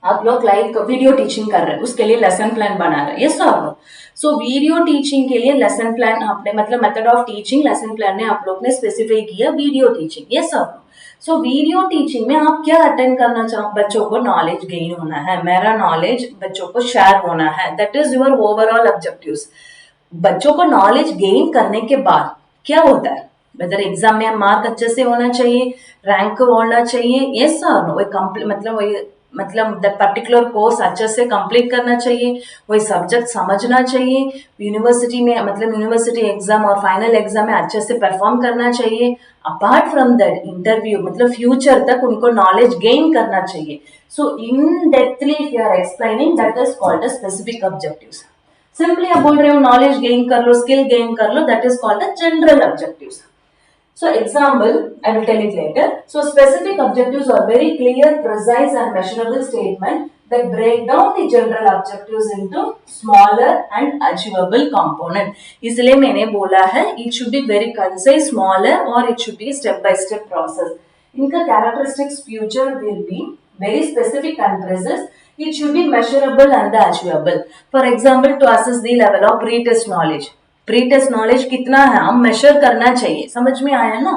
आप लोग लाइक वीडियो टीचिंग कर रहे हैं, उसके लिए लेसन प्लान बना रहे हैं. यस और नो? सो वीडियो टीचिंग के लिए लेसन प्लान आपने मतलब method of teaching lesson plan ने आप लोग ने स्पेसिफाई किया वीडियो टीचिंग. यस और नो? सो वीडियो टीचिंग में आप क्या अटेंड करना चाहो? बच्चों को नॉलेज गेन होना है, मेरा नॉलेज बच्चों को शेयर होना है. That is your overall objectives. बच्चों को नॉलेज गेन करने के बाद क्या होता है? वेदर एग्जाम में मार्क अच्छे से होना चाहिए, रैंक होना चाहिए. यस और नो? मतलब द पर्टिकुलर कोर्स अच्छे से कंप्लीट करना चाहिए, वही सब्जेक्ट समझना चाहिए, यूनिवर्सिटी में मतलब यूनिवर्सिटी एग्जाम और फाइनल एग्जाम में अच्छे से परफॉर्म करना चाहिए. अपार्ट फ्रॉम दैट इंटरव्यू मतलब फ्यूचर तक उनको नॉलेज गेन करना चाहिए. So in depthly if you are explaining that is called a specific objectives. Simply आप बोल रहे हो नॉलेज गेन कर लो, स्किल गेन कर लो, that is called a general objectives. So example, I will tell it later. So specific objectives are very clear, precise and measurable statement that break down the general objectives into smaller and achievable component. इसलिए मैंने बोला है it should be very concise, smaller or it should be step by step process. इनका characteristics future will be very specific and precise. It should be measurable and achievable. For example, to assess the level of pre-test knowledge. Pre test knowledge कितना है हम major करना चाहिए. समझ में आया ना?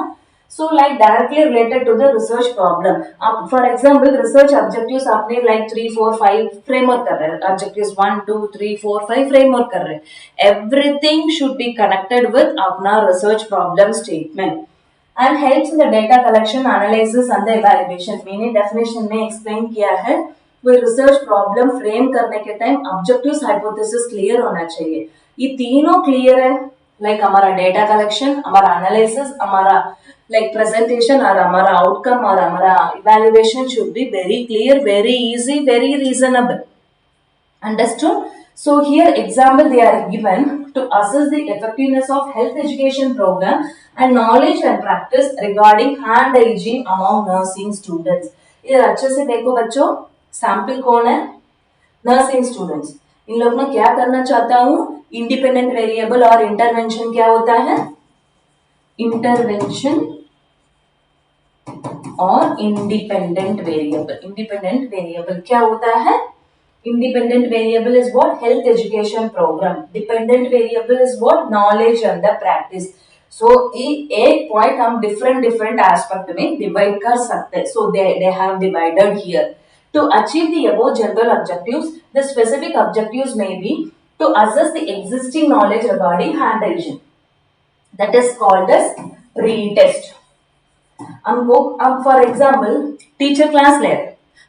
So like directly related to the research problem. आप फॉर एग्जांपल रिसर्च ऑब्जेक्टिव्स आपने लाइक 3 4 5 फ्रेमवर्क कर रहे हैं. ऑब्जेक्टिव्स 1 2 3 4 5 फ्रेमवर्क कर रहे हैं. Everything should be connected with अपना research problem statement and helps in the data collection, analysis and the evaluation. मैंने डेफिनेशन में एक्सप्लेन किया है वो रिसर्च प्रॉब्लम फ्रेम करने के टाइम ऑब्जेक्टिव्स हाइपोथेसिस क्लियर होना चाहिए. ये तीनों क्लियर है, लाइक हमारा डेटा कलेक्शन, हमारा एनालिसिस, हमारा लाइक प्रेजेंटेशन और हमारा आउटकम और हमारा evaluation should be very clear, very easy, very reasonable. Understood? So here example they are given to assess the effectiveness of health education program and knowledge and practice regarding hand hygiene among nursing students. ये अच्छे से देखो बच्चों, sample कौन है? Nursing students. इन लोग में क्या करना चाहता हूँ? इंडिपेंडेंट वेरिएबल और इंटरवेंशन क्या होता है? इंटरवेंशन और इंडिपेंडेंट वेरिएबल. इंडिपेंडेंट वेरिएबल क्या होता है? Independent variable is what? Health education program. Dependent variable is what? Knowledge and the practice. So एक point हम different aspect में divide कर सकते हैं. So they have divided here. To achieve the above general objectives, the specific objectives may be to assess the existing knowledge regarding hand hygiene. That is called as pre-test. अब for example teacher class ले,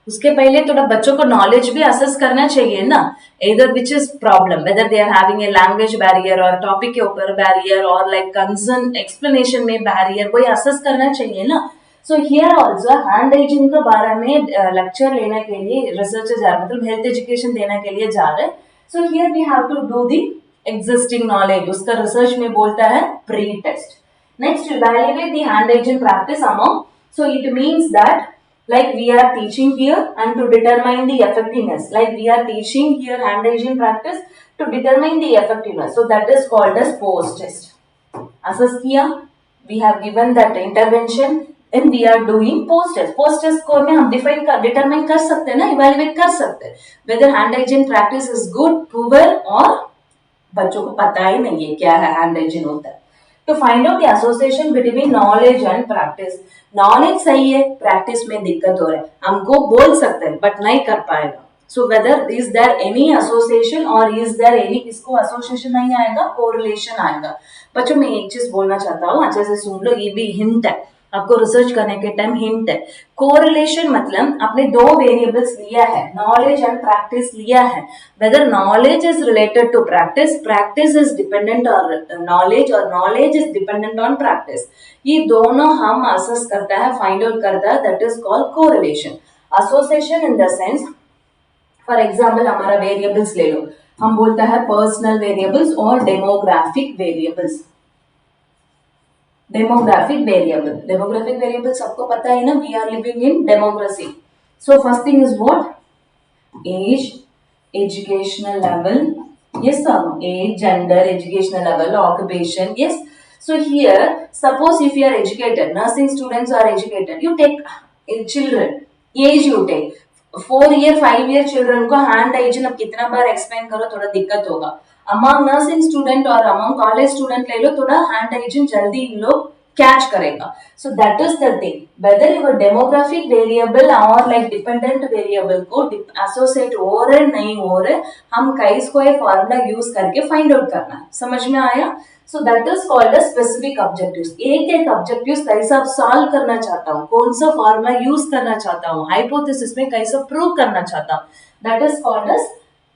उसके पहले थोड़ा बच्चों को knowledge भी assess करना चाहिए ना. either which is problem, whether they are having a language barrier और टॉपिक के ऊपर बैरियर और लाइक कंसर्न एक्सप्लेनेशन में बैरियर, वही असेस करना चाहिए ना. So here also hand hygiene के बारे में लेक्चर लेने के लिए रिसर्चर जा रहे, मतलब हेल्थ एजुकेशन देने के लिए जा रहे. So here we have to do the existing knowledge. उसका रिसर्च में बोलता है pre test. Next evaluate the hand hygiene practice among. So it means that like we are teaching here and to determine the effectiveness, like we are teaching here hand hygiene practice to determine the effectiveness, so that is called as post test. Assess किया, we have given that intervention and we are doing post test. Post test score में हम define कर determine कर सकते हैं ना, evaluate कर सकते हैं whether hand hygiene practice is good, poor और बच्चों को पता ही नहीं है क्या है hand hygiene होता है. To find out the association between knowledge and practice. Knowledge सही है, practice में दिक्कत हो रहा है, हमको बोल सकते हैं but नहीं कर पाएगा. So whether is there any association or is there any, इसको association नहीं आएगा, correlation आएगा. बच्चों मैं एक चीज बोलना चाहता हूँ, अच्छे से सुन लो, ये भी हिंट है आपको रिसर्च करने के टाइम, हिंट है. कोरिलेशन मतलब आपने दो वेरिएबल्स लिया है, नॉलेज एंड प्रैक्टिस लिया है, whether knowledge is related to practice, practice is dependent on knowledge और knowledge is dependent on practice, ये दोनों हम असेस करता है, फाइंड आउट करता है, that is called correlation. Association in the sense, for example हमारा वेरिएबल्स ले लो, हम बोलता है पर्सनल वेरिएबल्स और डेमोग्राफिक वेरिएबल्स. डेमोग्राफिक वेरिएबल सबको पता है ना, we are living in democracy. So first thing is what, age, educational level, yes or no, age, gender, educational level, occupation, yes. So here suppose if you are educated, nursing students are educated, you take children, age you take 4 year 5 year children को hand hygiene अब कितना बार explain करो थोड़ा दिक्कत होगा. Among nursing student और among college student ले लो, थोड़ा हैंड हाइजीन जल्दी इन लोग कैच करेगा. सो that is the thing, whether your demographic variable और लाइक डिपेंडेंट वेरिएबल को एसोसिएट हो रहे नहीं हो रहे, हम काइस को एक फॉर्मूला यूज करके फाइंड आउट करना है. समझ में आया? So that is called a specific objectives. एक एक ऑब्जेक्टिव्स कैसा सॉल्व करना चाहता हूँ, कौन सा फॉर्मूला यूज करना चाहता हूँ, हाइपोथेसिस में कैसा प्रूव करना चाहता हूँ, that is called a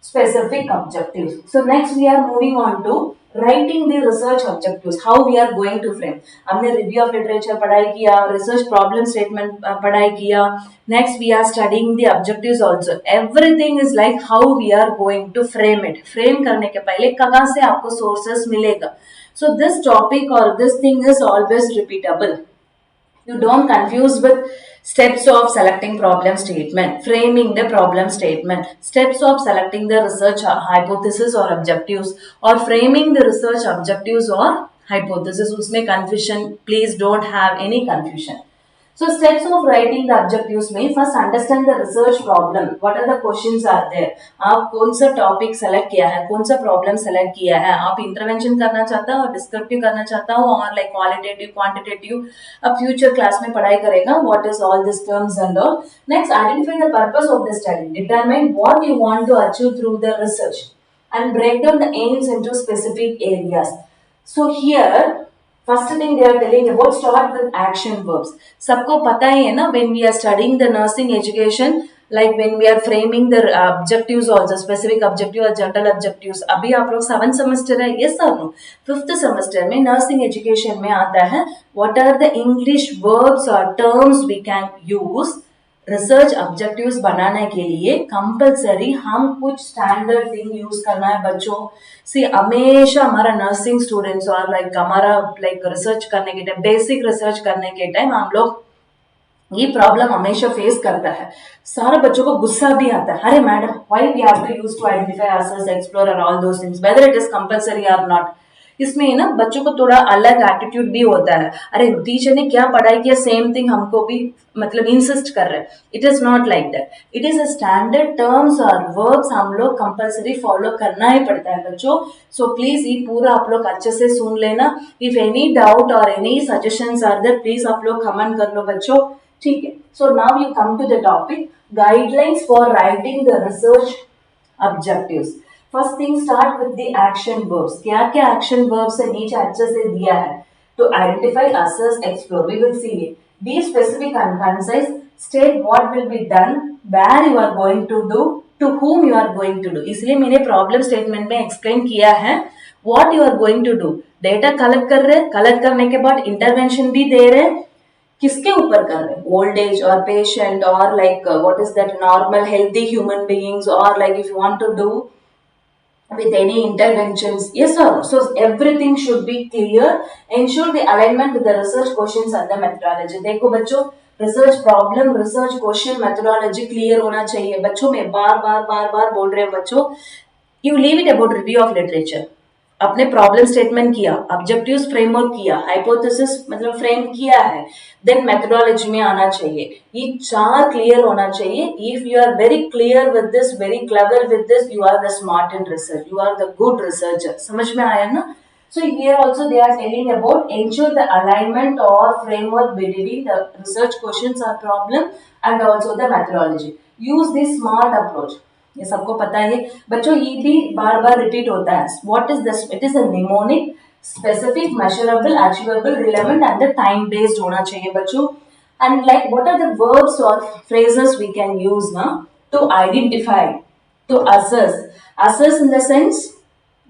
specific objectives. So next we are moving on to writing the research objectives. How we are going to frame. हमने review of literature पढ़ाई किया, research problem statement पढ़ाई किया. Next we are studying the objectives also. Everything is like how we are going to frame it. Frame करने के पहले कहाँ से आपको sources मिलेगा. So this topic or this thing is always repeatable. You don't confuse with steps of selecting problem statement, framing the problem statement, steps of selecting the research hypothesis or objectives, or framing the research objectives or hypothesis. उसमें confusion, please don't have any confusion. So steps of writing the objectives में first understand the research problem. What are the questions are there? आप कौन सा topic select किया है, कौन सा problem select किया है, आप intervention करना चाहता हो, descriptive करना चाहता हो, और like qualitative, quantitative, अब future class में पढ़ाई करेगा. What is all these terms and all. Next, identify the purpose of the study. Determine what you want to achieve through the research and break down the aims into specific areas. So here first thing they are telling about, start with action verbs. सबको पता ही है ना, when we are studying the nursing education, like when we are framing the objectives also, specific objective और general objectives. अभी आप लोग 7th semester है, yes or no? 5th semester में nursing education में आता है, what are the English verbs or terms we can use. Research objectives बनाने के लिए कंपलसरी हम कुछ स्टैंडर्ड थिंग यूज करना है बच्चों. सी हमेशा हमारा नर्सिंग स्टूडेंट्स और लाइक हमारा लाइक रिसर्च करने के टाइम, बेसिक रिसर्च करने के टाइम हम लोग ये प्रॉब्लम हमेशा फेस करता है. सारे बच्चों को गुस्सा भी आता है, अरे madam why we have to use to identify answers, explore and all those things, whether it is compulsory और नॉट. इसमें ना बच्चों को थोड़ा अलग एटीट्यूड भी होता है, अरे टीचर ने क्या पढ़ाई किया सेम थिंग हमको भी मतलब इंसिस्ट कर रहे हैं. It is not like that. It is a standard terms और वर्ब्स हम लोग कंपलसरी फॉलो करना ही पड़ता है बच्चों. सो प्लीज ये पूरा आप लोग अच्छे से सुन लेना. इफ एनी डाउट और any suggestions are there, please आप लोग कमेंट कर लो बच्चों, ठीक है. So now you come to the topic, guidelines for writing the research objectives. First thing start with the action verbs. क्या क्या एक्शन वर्ब्स है नीचे अच्छे से दिया है. To identify, assess, explore, we will see it. Be specific and concise. State what will be done, where you are going to do, to whom you are going to do. इसलिए मैंने problem statement में explain किया है what you are going to do. Data collect कर रहे, collect करने के बाद इंटरवेंशन भी दे रहे, किसके ऊपर कर रहे, ओल्ड एज और पेशेंट और like what is that normal healthy human beings, और like if you want to do with any interventions, yes or no. So everything should be clear. Ensure the alignment with the research questions and the methodology. देखो बच्चों, research problem, research question, methodology clear होना चाहिए बच्चों। में बार बार बार बार बोल रहे हैं बच्चों, you leave it about review of literature. अपने प्रॉब्लम स्टेटमेंट किया, ऑब्जेक्टिव्स फ्रेमवर्क किया, हाइपोथेसिस मतलब फ्रेम किया है, देन मेथोडोलॉजी में आना चाहिए। ये चार क्लियर होना चाहिए। If you are very clear with this, very clever with this, you are the smart in research, you are the good researcher। समझ में आया ना? So here also they are telling about ensure the alignment or framework between the research questions or problem and also the methodology। Use this smart approach। ये सबको पता है बच्चों, ये भी बार बार रिपीट होता है। What is this? It is a mnemonic, specific, measurable, achievable, relevant and the time based होना चाहिए बच्चों। And like what are the verbs और फ्रेजेस वी कैन यूज ना to identify, to assess. Assess in the sense,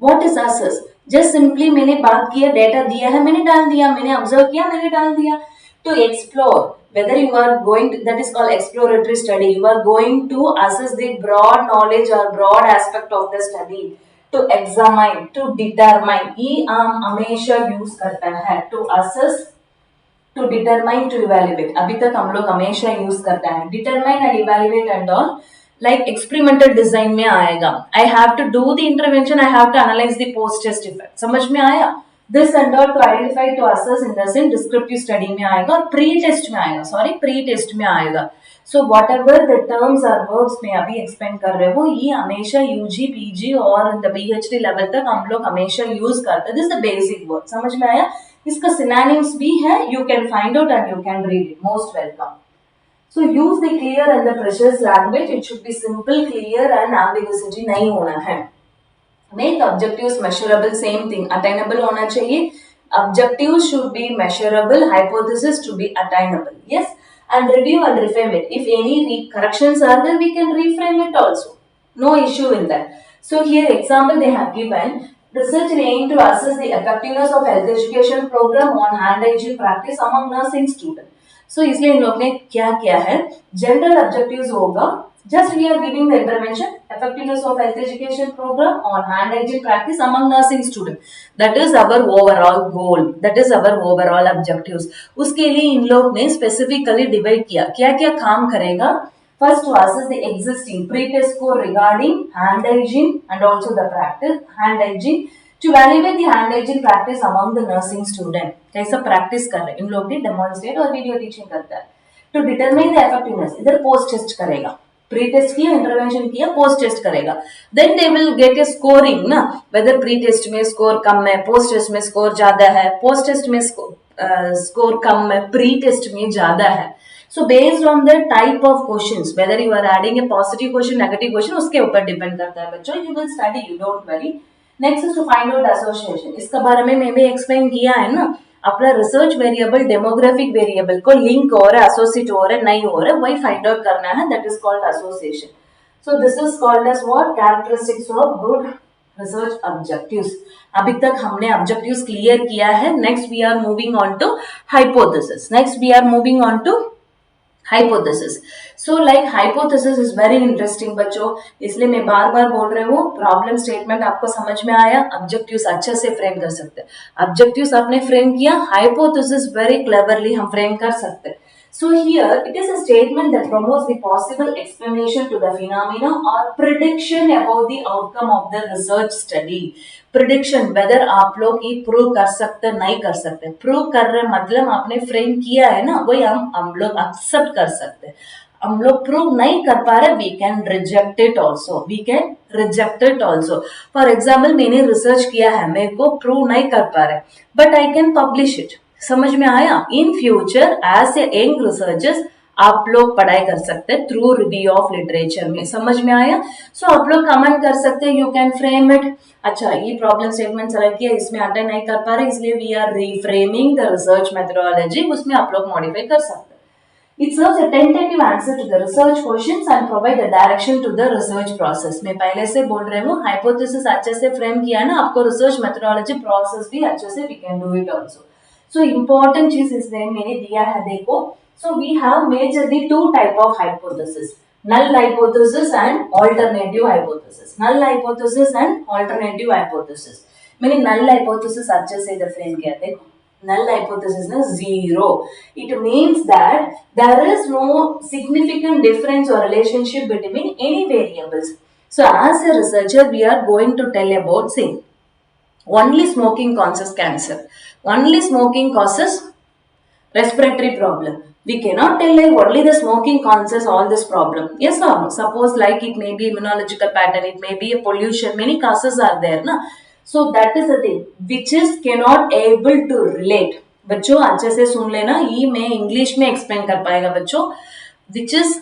what is assess? Just simply मैंने बात किया, data दिया है, मैंने डाल दिया, मैंने ऑब्जर्व किया, मैंने डाल दिया। To explore, whether you are going to, that is called exploratory study, you are going to assess the broad knowledge or broad aspect of the study। to examine, to determine, ये आम हमेशा use करता है। to assess, to determine, to evaluate, अभी तक हम लोग हमेशा यूज करता है। determine and evaluate and all like experimental design में आएगा। I have to do the intervention, I have to analyze the post test effect। समझ में आया? This and all to identify, to assess in the sense descriptive study में आएगा और pre test में आएगा, सॉरी प्री टेस्ट में आएगा। So what ever the terms और वर्ब्स में अभी एक्सप्लेन कर रहे हो, ये हमेशा यूजी, पीजी और द पीएचडी लेवल तक हम लोग हमेशा यूज करते हैं। This the basic word. समझ में आया? इसका सिनोनिम्स भी है, you can find out and you can read it. Most welcome. So use the clear and the precise language. It should be simple, clear and ambiguity नहीं होना है। Make objectives measurable, same thing, attainable होना चाहिए। Objectives should be measurable, hypothesis to be attainable, yes, and review and reframe it। If any corrections are there, we can reframe it also, no issue in that। So here example they have given, research aim to assess the effectiveness of health education program on hand hygiene practice among nursing students। So इसलिए इन लोग ने क्या किया है, general objectives होगा, just we are giving the intervention, effectiveness of health education program on hand hygiene practice among nursing students, that is our overall goal, that is our overall objectives। उसके लिए इन लोग ने स्पेसिफिकली डिवाइड किया, क्या क्या काम करेगा। First to assess the existing pre-test score regarding hand hygiene and also the practice hand hygiene, to evaluate the hand hygiene practice among the nursing student। कैसा प्रैक्टिस कर रहे हैं इन लोग भी, डेमोन्स्ट्रेट और वीडियो टीचिंग करता है। टू डिटरमाइन द इफेक्टिवनेस, इधर पोस्ट टेस्ट करेगा, प्री टेस्ट किया, इंटरवेंशन किया, पोस्ट टेस्ट करेगा। Then they will get a scoring ना, वेदर प्री टेस्ट में स्कोर कम है, पोस्ट टेस्ट में स्कोर ज्यादा है, पोस्ट टेस्ट में स्कोर कम है, प्री टेस्ट में ज्यादा है। So based on the type of questions, whether you are adding a positive question, negative question, उसके ऊपर डिपेंड करता है बच्चों। You will study, you don't worry। Next is to find out association. इसके बारे में मैं भी एक्सप्लेन किया है ना, अपना रिसर्च वेरिएबल डेमोग्राफिक वेरिएबल को लिंक हो रहा है, एसोसिएट हो रहा है, नहीं हो रहा है, वही फाइंड आउट करना है। That is called association. So this is called as what, characteristics of good research objectives. अभी तक हमने ऑब्जेक्टिव्स क्लियर किया है। Next we are moving on to hypothesis. Next we are moving on to hypothesis. So like hypothesis is very interesting बच्चों, इसलिए मैं बार बार बोल रही हूँ। प्रॉब्लम स्टेटमेंट आपको समझ में आया, ऑब्जेक्टिव्स अच्छे से फ्रेम कर सकते हैं। ऑब्जेक्टिव्स आपने फ्रेम किया, हाइपोथेसिस वेरी क्लेवरली हम फ्रेम कर सकते हैं। So here it is a statement that promotes the possible explanation to the phenomena or prediction about the outcome of the research study। Prediction, whether आप लोग ये prove कर सकते नहीं कर सकते। प्रूव कर रहे मतलब आपने फ्रेम किया है ना, वही हम लोग एक्सेप्ट कर सकते। हम लोग प्रूव नहीं कर पा रहे, we can reject it also, we can reject it also. For example मैंने रिसर्च किया है, मेरे को प्रूव नहीं कर पा रहे, but I can publish it. समझ में आया? In future as a young researchers आप लोग पढ़ाई कर सकते हैं थ्रू रिव्यू ऑफ लिटरेचर में। समझ में आया? सो आप लोग कमेंट कर सकते हैं, यू कैन फ्रेम इट। अच्छा, ये प्रॉब्लम स्टेटमेंट सेलेक्ट किया, इसमें अटेंड नहीं कर पा रहे, इसलिए we are reframing the research methodology, उसमें आप लोग मॉडिफाई कर सकते हैं। It serves a tentative answer to the research questions and provide a direction to the research process। मैं पहले से बोल रही हूँ, हाइपोथेसिस अच्छे से फ्रेम किया है ना, आपको रिसर्च मेथोडोलॉजी प्रोसेस भी अच्छे से we can do it also. So important चीज इसमें मैंने दिया है, देखो। So we have majorly two type of hypothesis, null hypothesis and alternative hypothesis। null hypothesis and alternative hypothesis। मैंने null hypothesis अच्छे से इधर फ्रेम किया, देखो null hypothesis is zero. It means that there is no significant difference or relationship between any variables. So as a researcher, we are going to tell about, say, only smoking causes cancer. Only smoking causes respiratory problem. We cannot tell like only the smoking causes all this problem. Yes or no? Suppose like it may be immunological pattern, it may be a pollution, many causes are there. Na? So that is the thing which is cannot able to relate. बच्चों अच्छे से सुन लेना ये मैं English में explain कर पाएगा बच्चों which is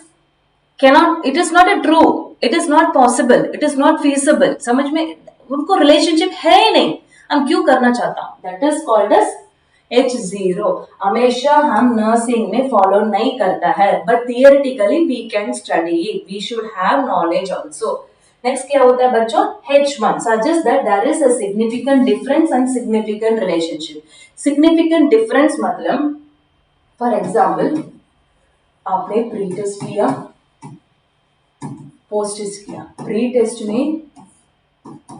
cannot, it is not a true, it is not possible, it is not feasible. समझ में उनको रिलेशनशिप है ही नहीं, हम क्यों करना चाहता हूँ, that is called as H0. हमेशा हम नर्सिंग में फॉलो नहीं करता है, but theoretically we can study it, we should have knowledge also. Next क्या होता है बच्चों, H1 suggest that there is a significant difference and significant relationship. Significant difference मतलब फॉर एग्जाम्पल आपने प्री टेस्ट किया, पोस्ट टेस्ट किया. Pre test में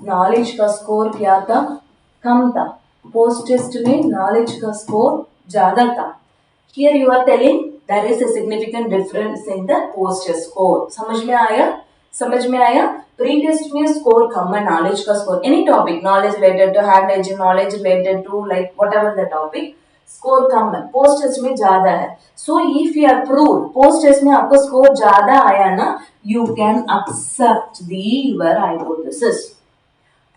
knowledge का स्कोर क्या था, कम था. पोस्ट टेस्ट में नॉलेज का स्कोर ज्यादा था. Here you are telling there is a significant difference in the post test score. समझ में आया, समझ में आया. प्री टेस्ट में स्कोर कम है, नॉलेज का score any topic, knowledge related to hand hygiene, knowledge related to like whatever the topic, score कम है. पोस्ट टेस्ट में ज्यादा है. So if you are prove post test में आपको स्कोर ज्यादा आया ना, you can accept the your hypothesis.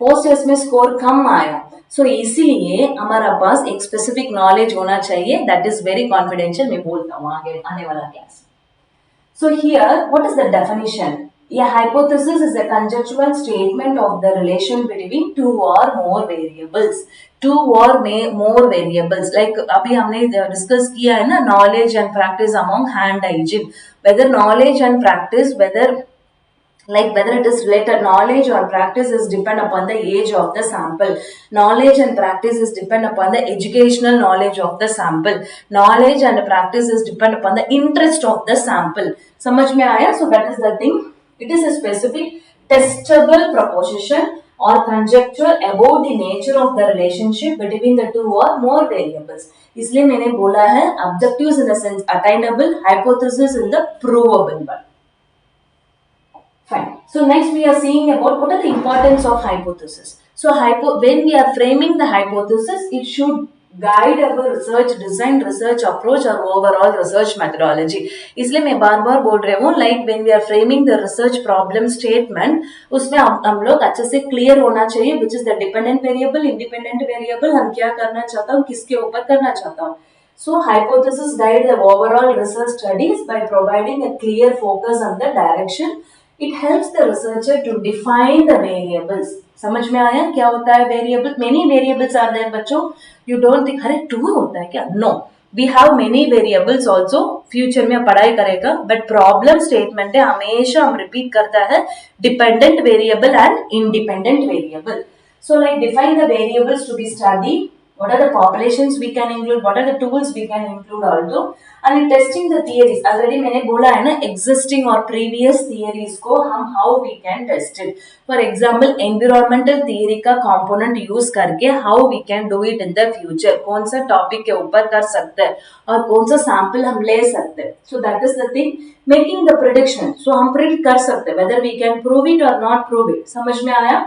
Post test में स्कोर कम आया, सो इसीलिए हमारा पास एक स्पेसिफिक नॉलेज होना चाहिए. दैट इज वेरी कॉन्फिडेंशियल, मैं बोलता हूँ आगे आने वाला class. So here what is the definition. A hypothesis is a conjectural statement of the relation between two or more variables. Two or more variables. Like अभी हमने डिस्कस किया है ना, knowledge and practice among hand hygiene. Whether knowledge and practice, whether it is related, knowledge or practice is depend upon the age of the sample. Knowledge and practice is depend upon the educational knowledge of the sample. Knowledge and practice is depend upon the interest of the sample. समझ में आया? So that is the thing. It is a specific testable proposition or conjecture about the nature of the relationship between the two or more variables. इसलिए मैंने बोला है objectives in the sense attainable, hypothesis in the provable one. Fine. So next we are seeing about what are the importance of hypothesis. So when we are framing the hypothesis, it should guide our research design, research approach or overall research methodology. इसलिए मैं बार बार बोल रही हूँ like when we are framing the research problem statement, उसमें हम लोग अच्छे से clear होना चाहिए which is the dependent variable, independent variable, हम क्या करना चाहता हूँ, किसके ऊपर करना चाहता हूँ. So hypothesis guide the overall research studies by providing a clear focus on the direction. It helps the researcher to define the variables. समझ में आया क्या होता है variable. Many variables are there बच्चों. यू डोंट थिंक अरे two होता है क्या, no, we have many variables also. Future में पढ़ाई करेगा, बट प्रॉब्लम स्टेटमेंट है हमेशा हम रिपीट करता है dependent variable and independent variable. So like define the variables to be study. What are the populations we can include? What are the tools we can include also? And testing the theories. Already मैंने बोला है ना, existing or previous theories को हम how we can test it. For example, environmental theory का component use करके how we can do it in the future. कौन सा topic के ऊपर कर सकते हैं और कौन सा sample हम ले सकते हैं. So that is the thing. Making the prediction. So हम predict कर सकते हैं whether we can prove it or not prove it. समझ में आया?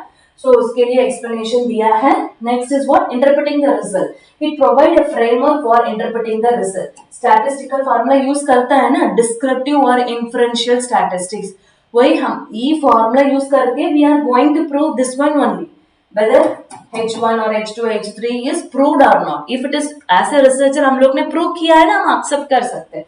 So उसके लिए explanation दिया है. Next is what? Interpreting the result. It provide a framework for interpreting the result. Statistical formula use करता है ना, descriptive और inferential statistics. वही हम ये formula use करके we are going to prove this one only. Whether H1 or H2, H3 is proved or not. If it is as a researcher हम लोग ने prove किया है ना, हम accept कर सकते हैं.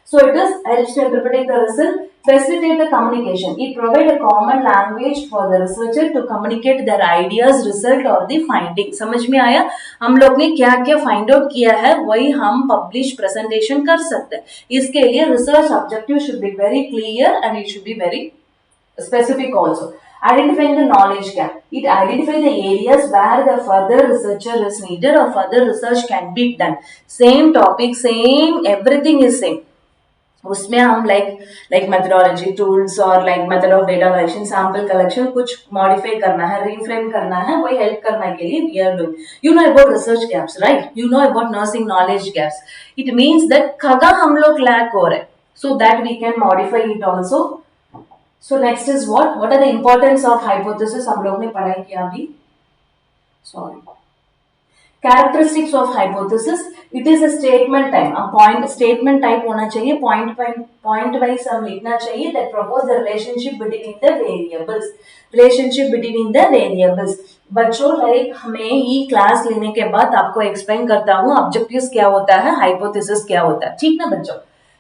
So it is helps to interpreting the result. Facilitate the communication. It provide a common language for the researcher to communicate their ideas, result or the finding. समझ में आया? हम लोग ने क्या क्या फाइंड आउट किया है वही हम पब्लिश प्रेजेंटेशन कर सकते हैं. इसके लिए research objective should be very clear and it should be very specific also. Identifying the knowledge gap. It identifies the areas where the further researcher is needed or further research can be done. Same topic, same, everything is same. उसमें हम like methodology tools और like method of data collection sample collection कुछ modify करना है, reframe करना है, वही help करने के लिए we are doing. You know about research gaps, right? You know about nursing knowledge gaps. It means that खगा हम लोग लैक हो रहे, so that we can modify it also. So next is what are the importance of hypothesis, हम लोग ने पढ़ाई किया अभी. Sorry. Characteristics of hypothesis, it is a statement type. अब point statement type होना चाहिए, point wise हम लिखना चाहिए that propose the relationship between the variables. Relationship between the variables. बच्चों लाइक हमें ये क्लास लेने के बाद आपको एक्सप्लेन करता हूँ ऑब्जेक्टिव्स क्या होता है, हाइपोथेसिस क्या होता है, ठीक ना बच्चों?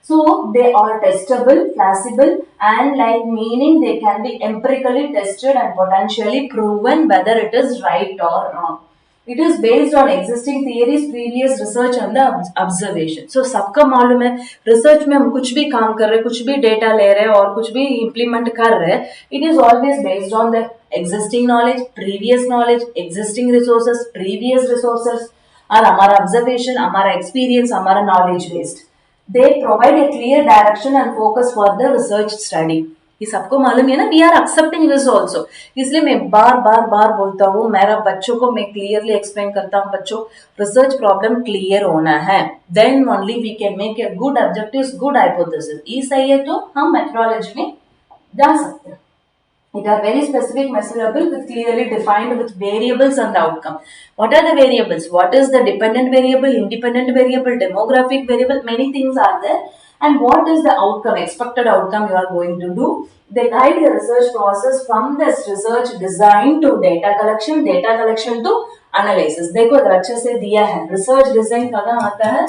So they are testable, classifiable, and like meaning they can be empirically tested and potentially proven whether it is right or wrong. It is based on existing theories, previous research and the observation. So सबका मालूम है research में हम कुछ भी काम कर रहे हैं, कुछ भी डेटा ले रहे हैं और कुछ भी इम्प्लीमेंट कर रहे हैं, it is always based on the existing knowledge, previous knowledge, existing resources, previous resources और हमारा observation, हमारा experience, हमारा knowledge based. They provide a clear direction and focus for the research study. ये सबको मालूम है ना, we are accepting this also. इसलिए मैं बार बार बार बोलता हूँ, मेरा बच्चों को मैं क्लियरली एक्सप्लेन करता हूँ, बच्चों रिसर्च प्रॉब्लम क्लियर होना है, then only we can make a good objectives, good hypothesis. ये सही है तो हम मेथोडोलॉजी में जा सकते हैं. It are very specific, measurable, with clearly defined with variables and the outcome. What are the variables? What is the dependent variable, independent variable, demographic variable? Many things are there. And what is the outcome, expected outcome you are going to do? They guide the research process from this research design to data collection to analysis. देखो अगर अच्छे से दिया है, research design कहाँ आता है?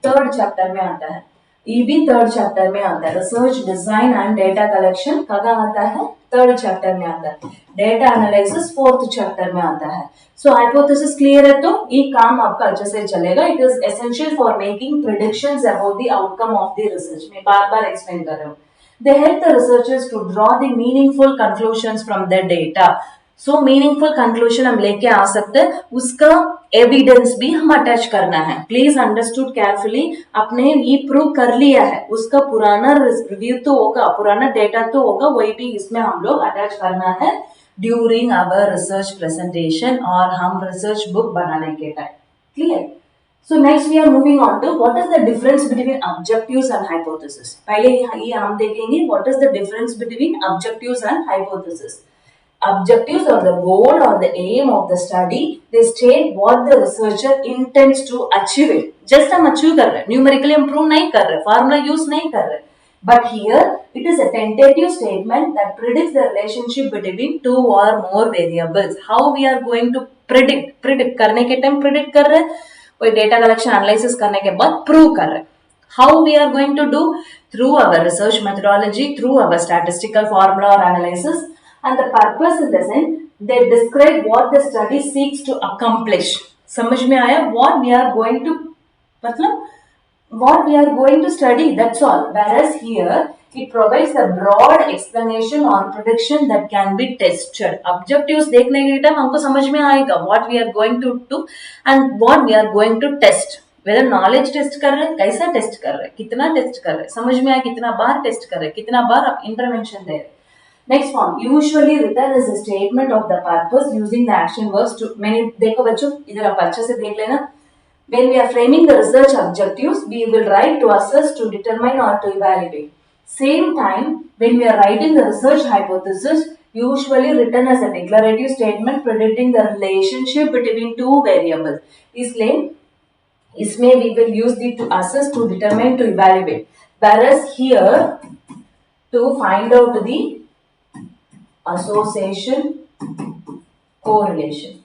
Third chapter में आता है. ये भी थर्ड चैप्टर में आता है. Research design and data collection कहाँ आता है? थर्ड चैप्टर में आता है. डेटा एनालिसिस फोर्थ चैप्टर में आता है. सो हाइपोथेसिस क्लियर है तो ये काम आपका अच्छे से चलेगा. It is essential for making predictions about the outcome of the research. मैं बार बार एक्सप्लेन कर रहा हूँ. They help the researchers to draw the meaningful conclusions from their data. So meaningful conclusion हम लेके आ सकते हैं, उसका एविडेंस भी हम अटैच करना है. Please understood carefully. आपने ये प्रूव कर लिया है, उसका पुराना रिव्यू तो होगा, पुराना डेटा तो होगा, वही भी इसमें हम लोग अटैच करना है ड्यूरिंग आवर रिसर्च प्रेजेंटेशन और हम रिसर्च बुक बनाने के time. Clear? So next we are moving on to what is the difference between objectives and hypothesis. पहले ये हम देखेंगे what is the difference between objectives and hypothesis. Objectives are the goal or the aim of the study. They state what the researcher intends to achieve it. Just हम achieve कर रहे हैं, numerically हम prove नहीं कर रहे, formula use नहीं कर रहे. But here it is a tentative statement that predicts the relationship between two or more variables. How we are going to predict करने के टाइम predict कर रहे हैं, कोई डेटा कलेक्शन एनालिसिस करने के बाद प्रूव कर रहे हैं. How we are going to do? Through our research methodology, through our statistical formula और analysis. And the purpose in the sense they describe what the study seeks to accomplish. समझ में आया? What we are going to, मतलब what we are going to study, that's all. Whereas here it provides a broad explanation or prediction that can be tested. Objectives देखने के time हमको समझ में आएगा what we are going to do and what we are going to test. whether knowledge test कर रहे हैं, कैसा टेस्ट कर रहे हैं, कितना टेस्ट कर रहे हैं, समझ में आया, कितना बार टेस्ट कर रहे हैं, कितना बार आप इंटरवेंशन दे रहे हैं. Next form usually return is a statement of the purpose using the action verbs to. मैंने देखो बच्चों इधर आप अच्छे से देख लेना. When we are framing the research objectives, we will write to assess, to determine or to evaluate. Same time, when we are writing the research hypothesis, usually written as a declarative statement predicting the relationship between two variables. इसलिए इसमें we will use the to assess, to determine, to evaluate. Whereas here, to find out the association, correlation.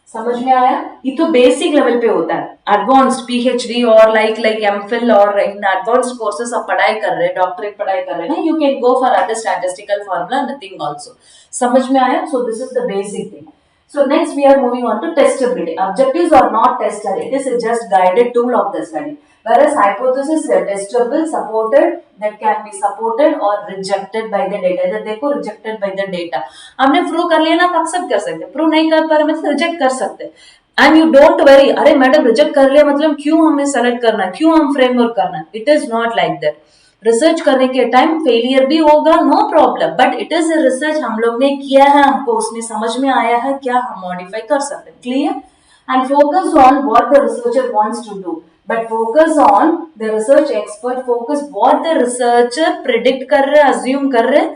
समझ में आया? ये तो basic level पे होता है. एडवांस्ड पीएचडी और लाइक एमफिल और एडवांस्ड कोर्सेस आप पढ़ाई कर रहे हैं, डॉक्टरेट पढ़ाई कर रहे हैं, you can go for other statistical formula, nothing also. समझ में आया? सो this is the basic thing. So next we are moving on to testability. Objectives are not tested. It is a just guided tool of the study. Whereas hypothesis is testable, supported, that can be supported or rejected by the data. इधर देखो rejected by the data. हमने prove कर लिया ना, आप accept कर सकते. Prove नहीं कर पा रहे मतलब रिजेक्ट कर सकते. एंड यू डोंट वरी, अरे मैडम रिजेक्ट कर लिया मतलब क्यों हमें सेलेक्ट करना है, क्यों हम फ्रेमवर्क करना है, it is not like that. Research करने के टाइम फेलियर भी होगा, no problem, but it is a research, हम लोग ने किया है, हमको उसमें समझ में आया है क्या हम मॉडिफाई कर सकते हैं, clear. And focus on what the researcher wants to do, but focus on the research expert, focus what the researcher predict कर रहे, assume कर रहे,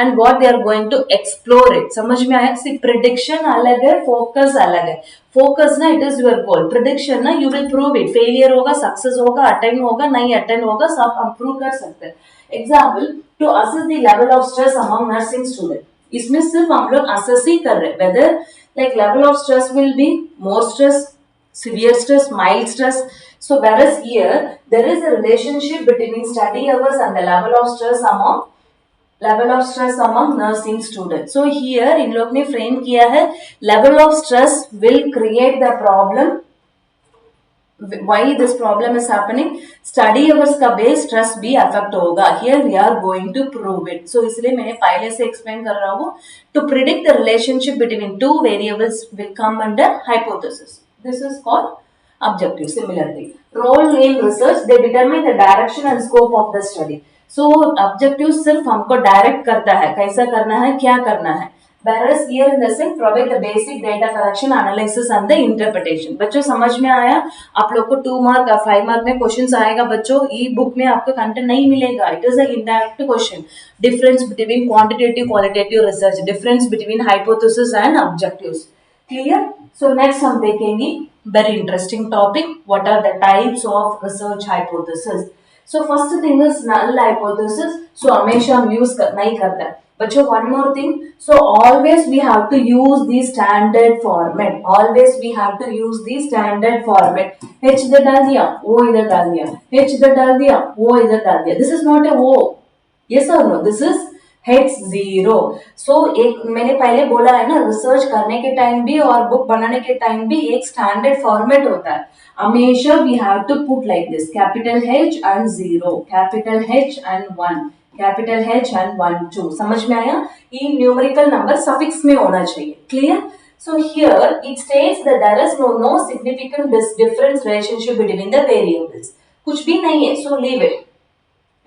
and what they are going to explore it, समझ में आया। सी प्रिडिक्शन अलग है, focus अलग है। फोकस ना it is your goal, prediction ना you will prove it, failure होगा, सक्सेस होगा, अटेंड होगा, नहीं अटेंड होगा, सब हम प्रूव कर सकते हैं। Example, to assess the level of stress among nursing student, इसमें सिर्फ हम लोग असेस ही कर रहे हैं whether like level of stress will be more stress, severe stress, mild stress. So whereas here there is a relationship between study hours and the level of stress among nursing students. So here इन लोग ने frame किया है level of stress will create the problem, why this problem is happening, study hours का base stress भी affect होगा, here we are going to prove it. So इसलिए मैंने पहले से explain कर रहा हूँ, to predict the relationship between two variables will come under hypothesis. This is called objective. Similarly, role in research, they determine the direction and scope of the study. So objective सिर्फ हमको direct करता है, कैसा करना है, क्या करना है, whereas here in the sense provide the basic data collection, analysis and the interpretation. बच्चों समझ में आया? आप लोग को 2 मार्क या 5 मार्क में क्वेश्चंस आएगा बच्चों, ई बुक में आपको कंटेंट नहीं मिलेगा, it is a indirect question, difference between quantitative qualitative research, difference between hypothesis and objectives, clear. So next हम देखेंगे very interesting topic, what are the types of research hypothesis. So first thing is null hypothesis, so हमेशा हम use नहीं करते हैं बच्चों। one more thing, so always we have to use the standard format, always we have to use the standard format, h इधर डाल दिया, o इधर डाल दिया, h इधर डाल दिया, o इधर डाल दिया, this is not a o, yes or no, this is H0। so एक मैंने पहले बोला है ना, रिसर्च करने के टाइम भी और बुक बनाने के टाइम भी एक स्टैंडर्ड फॉर्मेट होता है, हमेशा we have to put like this, capital H and 0, capital H and 1, capital H and 1 2, समझ में आया। ये न्यूमेरिकल नंबर सफिक्स में होना चाहिए, clear. So here it states that there is no significant difference relationship between the variables, कुछ भी नहीं है, so leave it.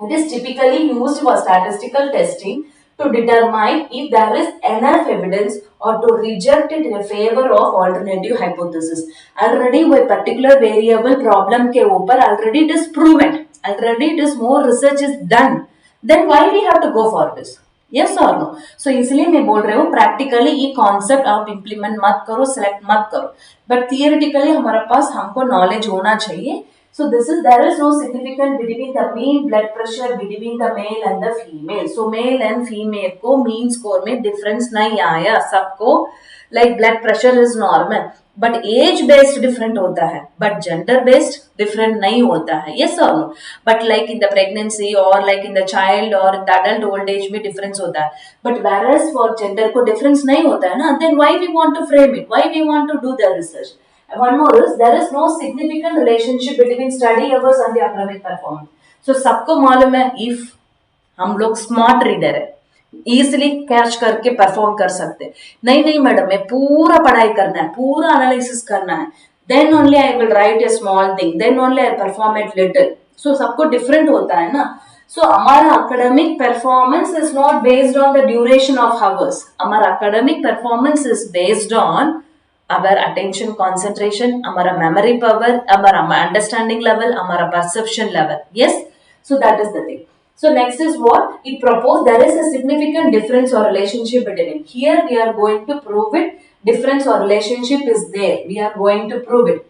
It is typically used for statistical testing to determine if there is enough evidence or to reject it in favor of alternative hypothesis. Already वो particular variable problem के ऊपर already it is proven, already it is more research is done, then why we have to go for this, yes or no। so इसलिए मैं बोल रही हूँ practically ये concept आप इम्प्लीमेंट मत करो, सेलेक्ट मत करो, बट थियरिटिकली हमारे पास हमको नॉलेज होना चाहिए। So this is, there is no significant between the mean blood pressure between the male and the female. So male and female को mean score में difference नहीं आया, सबको like blood pressure is normal, but age based different होता है, but gender based different नहीं होता है, yes or no। but like in the pregnancy or like in the child or in the adult old age में difference होता है, but whereas for gender को difference नहीं होता है ना, then why we want to frame it, why we want to do the research। One more is there is no significant relationship between study hours and the academic performance। So सबको मालूम है if हम लोग smart reader है, easily catch करके perform कर सकते, नहीं मैडम मैं पूरा पढ़ाई करना है, पूरा एनालिसिस करना है, then only I will write a small thing, then only I perform it little. So सबको डिफरेंट होता है ना। सो हमारा academic performance is not based on the duration of hours, हमारा academic performance is based on our attention concentration, हमारा memory power, हमारा understanding level, हमारा perception level, yes। so that is the thing। so next is what it proposed, there is a significant difference or relationship between, here we are going to prove it, difference or relationship is there, we are going to prove it।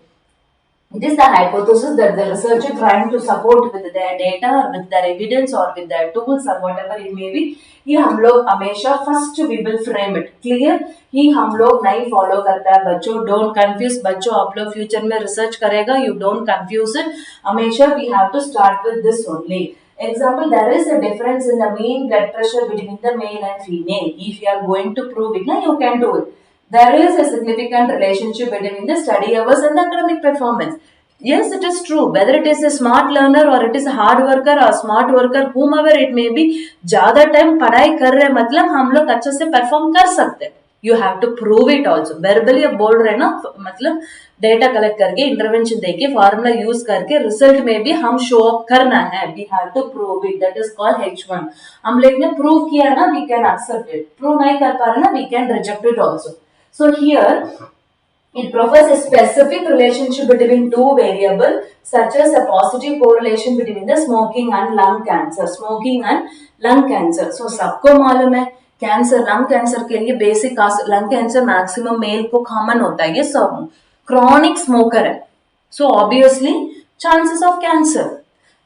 It is the hypothesis that the researcher trying to support with their data or with their evidence or with their tools or whatever it may be, ये हम लोग हमेशा first we will frame it, clear। ये हम लोग नहीं follow करता है बच्चों, don't confuse बच्चों, आप लोग future में research करेगा, you don't confuse it, हमेशा we have to start with this only। Example, there is a difference in the mean blood pressure between the male and female, if you are going to prove it, now you can do it। There is a significant relationship between the study hours and the academic performance, yes it is true, whether it is a smart learner or it is a hard worker or smart worker, whomever it may be, ज्यादा time पढ़ाई कर रहे मतलब हम लोग अच्छे से perform कर सकते, You have to prove it also. Verbally अब बोल रहे ना, मतलब डेटा कलेक्ट करके इंटरवेंशन देके फॉर्मूला यूज करके रिजल्ट में भी हम शो अप करना है. We have to prove it. That is called H1. हम लोग ने प्रूव किया ना, we can accept it. Prove नहीं कर पा रहे ना, we can reject it also. So here it provides a specific relationship between two variables, such as a positive correlation between the smoking and lung cancer. Smoking and lung cancer. So सबको मालूम है cancer, lung cancer के लिए basic lung cancer maximum male को common होता है. ये सब क्रॉनिक स्मोकर है, so obviously chances of cancer.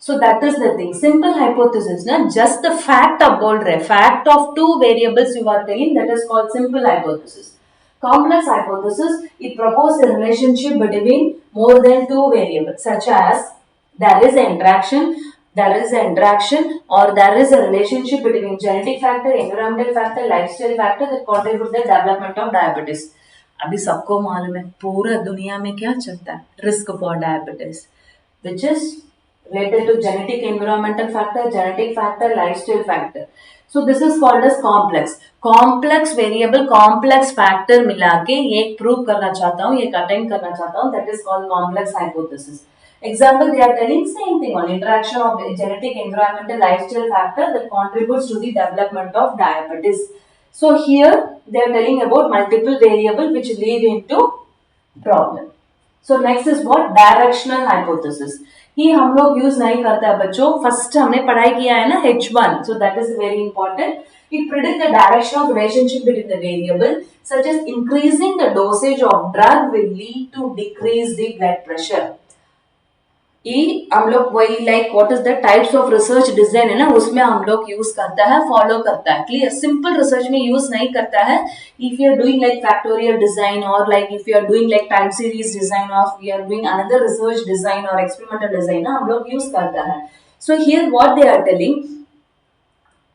So that is the thing. Simple hypothesis, na? Just the fact आप बोल रहे, fact of two variables you are telling, that is called simple hypothesis. Complex hypothesis, it proposes a relationship between more than two variables, such as there is an interaction, or there is a relationship between genetic factor, environmental factor, lifestyle factor that contribute the development of diabetes. अभी सबको मालूम है पूरा दुनिया में क्या चलता है, risk for diabetes, which is related to genetic, environmental factor, lifestyle factor. So this is called as complex variable, complex factor मिला के ये प्रूव करना चाहता हूँ, ये अटेंड करना चाहता हूँ. That is called complex hypothesis. Example, they are telling same thing on interaction of genetic, environmental, lifestyle factor that contributes to the development of diabetes. So here they are telling about multiple variable which lead into problem. So next is what? Directional hypothesis. ही हम लोग use नहीं करते हैं बच्चों. First हमने पढ़ाई किया है ना H1, so that is very important. It predicts the direction of relationship between the variable, such as increasing the dosage of drug will lead to decrease the blood pressure. ये हम लोग वही like what is the types of research design है ना, उसमें हम लोग use करता है, फॉलो करता है. क्लियर? सिंपल रिसर्च में यूज नहीं करता है. If you are doing like factorial design और like if you are doing like time series design of you are doing another research design और एक्सपेरिमेंटल डिजाइन हम लोग यूज करता है. So here what they are telling,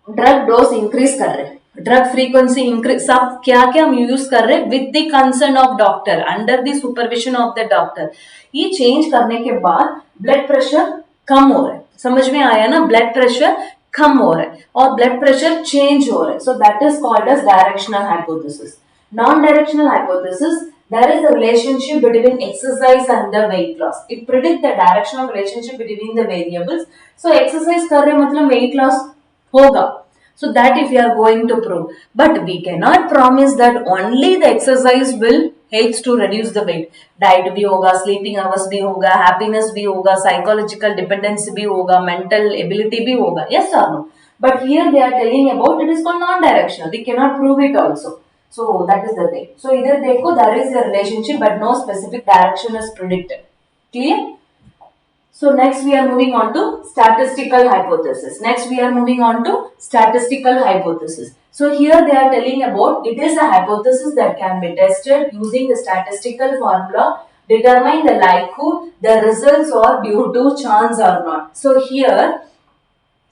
drug dose increase कर रहे, drug frequency increase, सब क्या क्या हम यूज कर रहे with the concern of doctor, under the supervision of the doctor. ये चेंज करने के बाद ब्लड प्रेशर कम हो रहा है. समझ में आया ना? ब्लड प्रेशर कम हो रहा है और ब्लड प्रेशर चेंज हो रहा है. So that is called as directional hypothesis. Non directional hypothesis, there is a relationship between exercise and the weight loss. It predicts the directional relationship between the variables. So exercise कर रहे मतलब weight loss होगा. So that if you are going to prove, but we cannot promise that only the exercise will helps to reduce the weight. Diet भी होगा, sleeping hours भी होगा, happiness भी होगा, psychological dependence भी होगा, mental ability भी होगा. Yes or no? But here they are telling about it is called non-directional. We cannot prove it also. So that is the thing. So इधर देखो there is a relationship but no specific direction is predicted. Clear? So next we are moving on to statistical hypothesis. So here they are telling about it is a hypothesis that can be tested using the statistical formula, determine the likelihood the results are due to chance or not. So here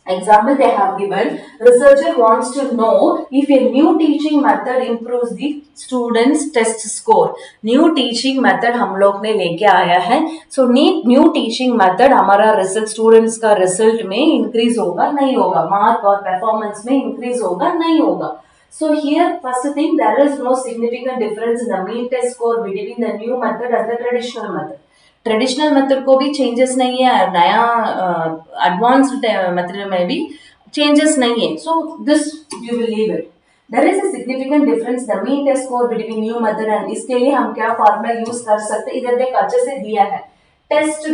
example they have given, researcher wants to know if a new teaching method improves the students test score. New teaching method हम लोग ने लेके आया है. So new teaching method हमारा result, students का result में increase होगा नहीं होगा, मार्क और परफॉर्मेंस में इंक्रीज होगा नहीं होगा. So here first thing, there is no significant difference in the mean test score between the new method and the traditional method. Traditional method को भी चेंजेस नहीं है, नया एडवांस्ड मेथड में भी चेंजेस नहीं है. So this you will leave it. There is a significant difference the mean test score between new method and. इसके लिए हम क्या फॉर्मूला यूज कर सकते हैं, इधर देख अच्छे से दिया है. Test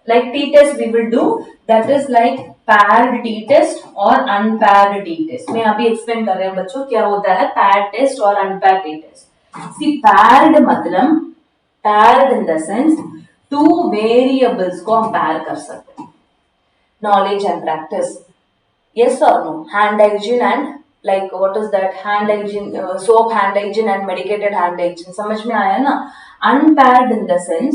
like t test we will do, that is like paired t test और अनपैर्ड टी टेस्ट. मैं अभी एक्सप्लेन कर रहे हैं बच्चों क्या होता है पैर्ड टेस्ट और unpaired T test. See paired मतलब paired in the sense two variables को हम पैर कर सकते हैं. नॉलेज एंड प्रैक्टिस, यस और no. Hand hygiene and like what is that, hand hygiene, soap hand hygiene and medicated hand hygiene. समझ में आया ना? Unpaired in the sense